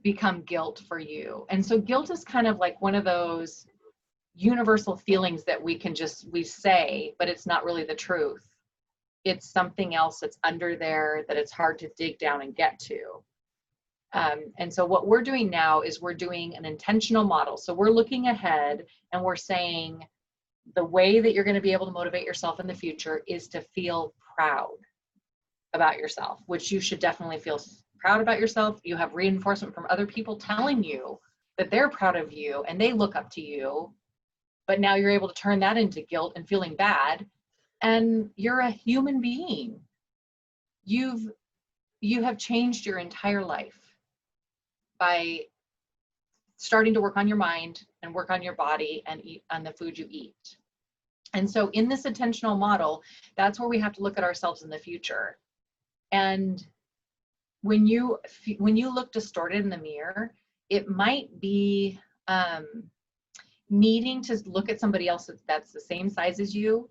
become guilt for you. And so guilt is kind of like one of those universal feelings that we say, but it's not really the truth. It's something else that's under there that it's hard to dig down and get to. And so what we're doing now is we're doing an intentional model. So we're looking ahead and we're saying the way that you're going to be able to motivate yourself in the future is to feel proud about yourself, which you should definitely feel proud about yourself. You have reinforcement from other people telling you that they're proud of you and they look up to you. But now you're able to turn that into guilt and feeling bad. And you're a human being. You have changed your entire life by starting to work on your mind and work on your body and eat on the food you eat. And so in this intentional model, that's where we have to look at ourselves in the future. And when you look distorted in the mirror, it might be needing to look at somebody else that's the same size as you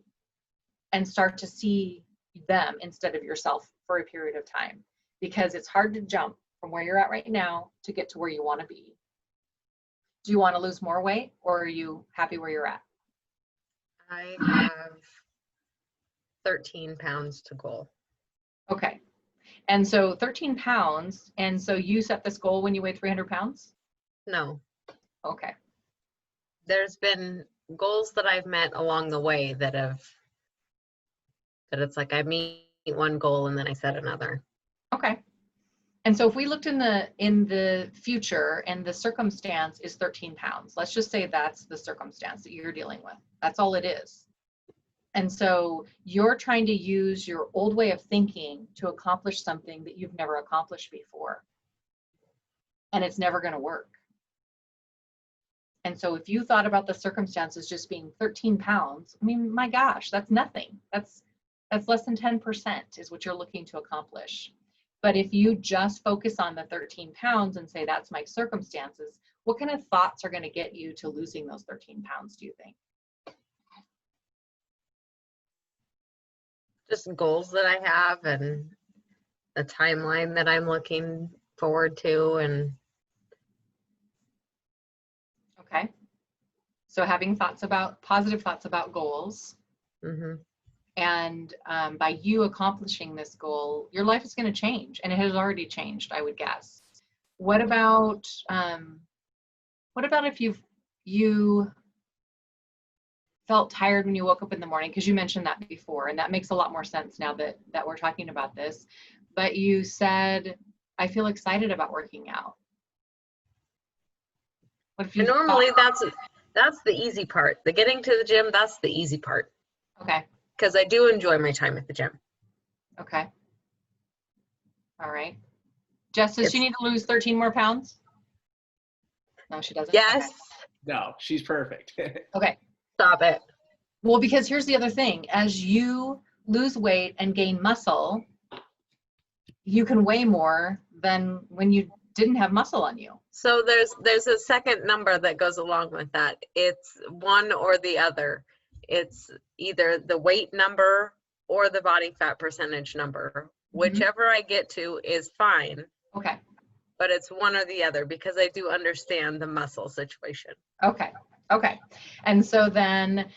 and start to see them instead of yourself for a period of time, because it's hard to jump from where you're at right now to get to where you want to be. Do you want to lose more weight, or are you happy where you're at? I have 13 pounds to goal. Okay. And so 13 pounds. And so you set this goal when you weighed 300 pounds? No. Okay. There's been goals that I've met along the way that it's like I meet one goal and then I set another. Okay. And so if we looked in the future and the circumstance is 13 pounds, let's just say that's the circumstance that you're dealing with. That's all it is. And so you're trying to use your old way of thinking to accomplish something that you've never accomplished before. And it's never going to work. And so if you thought about the circumstances just being 13 pounds, I mean, my gosh, that's nothing. That's less than 10% is what you're looking to accomplish. But if you just focus on the 13 pounds and say, that's my circumstances, what kind of thoughts are going to get you to losing those 13 pounds, do you think? Just goals that I have and a timeline that I'm looking forward to. And Okay. So having positive thoughts about goals. mm-hmm. And by you accomplishing this goal, your life is going to change, and it has already changed, I would guess. What about if you felt tired when you woke up in the morning? Because you mentioned that before, and that makes a lot more sense now that we're talking about this. But you said, I feel excited about working out. What if you normally that's the easy part. The getting to the gym, that's the easy part. Okay. Because I do enjoy my time at the gym. Okay. All right. Jess, does she need to lose 13 more pounds? No, she doesn't? Yes. Okay. No, she's perfect. Okay. Stop it. Well, because here's the other thing. As you lose weight and gain muscle, you can weigh more than when you didn't have muscle on you. So there's a second number that goes along with that. It's one or the other. It's either the weight number or the body fat percentage number. Whichever I get to is fine. Okay. But it's one or the other, because I do understand the muscle situation. Okay. Okay. And so then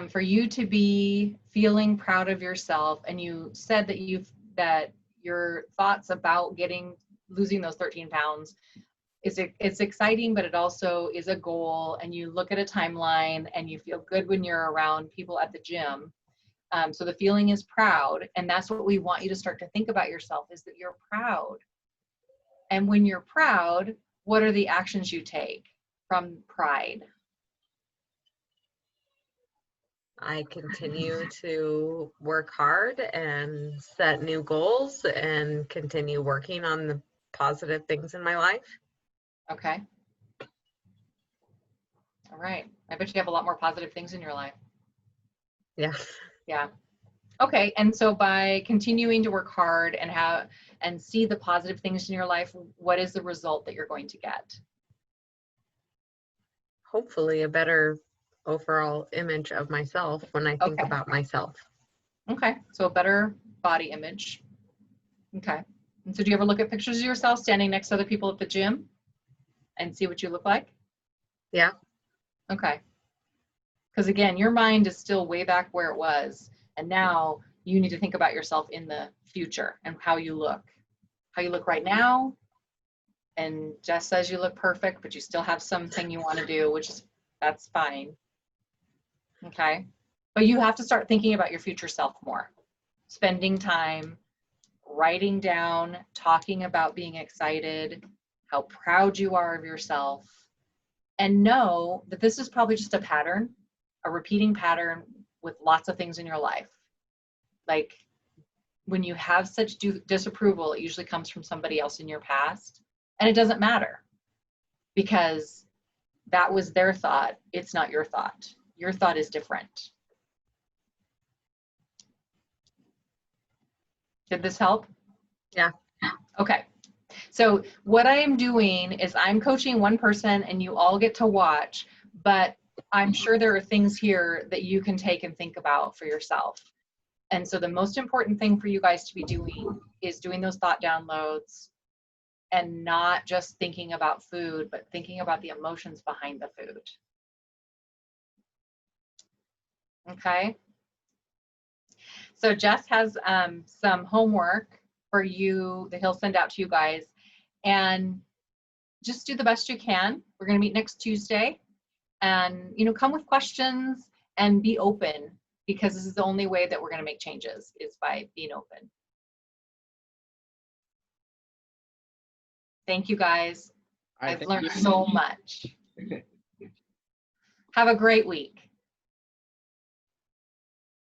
for you to be feeling proud of yourself, and you said that your thoughts about losing those 13 pounds it's exciting, but it also is a goal, and you look at a timeline and you feel good when you're around people at the gym. So the feeling is proud, and that's what we want you to start to think about yourself, is that you're proud. And when you're proud, what are the actions you take from pride? I continue to work hard and set new goals and continue working on the positive things in my life. Okay. All right. I bet you have a lot more positive things in your life. Yeah. Yeah. Okay. And so by continuing to work hard and see the positive things in your life, what is the result that you're going to get? Hopefully a better overall image of myself when I think Okay. about myself. Okay. So a better body image. Okay. And so do you ever look at pictures of yourself standing next to other people at the gym and see what you look like? Yeah. Okay. Because again, your mind is still way back where it was. And now you need to think about yourself in the future and how you look. How you look right now. And Jess says you look perfect, but you still have something you want to do, that's fine. Okay. But you have to start thinking about your future self more. Spending time, writing down, talking about being excited, how proud you are of yourself, and know that this is probably just a pattern, a repeating pattern with lots of things in your life. Like when you have such disapproval, it usually comes from somebody else in your past, and it doesn't matter because that was their thought. It's not your thought. Your thought is different. Did this help? Yeah. Okay. So what I am doing is I'm coaching one person and you all get to watch, but I'm sure there are things here that you can take and think about for yourself. And so the most important thing for you guys to be doing is doing those thought downloads and not just thinking about food, but thinking about the emotions behind the food. Okay. So Jess has some homework for you that he'll send out to you guys, and just do the best you can. We're going to meet next Tuesday, and come with questions and be open, because this is the only way that we're going to make changes is by being open. Thank you guys. I've learned so much. Have a great week.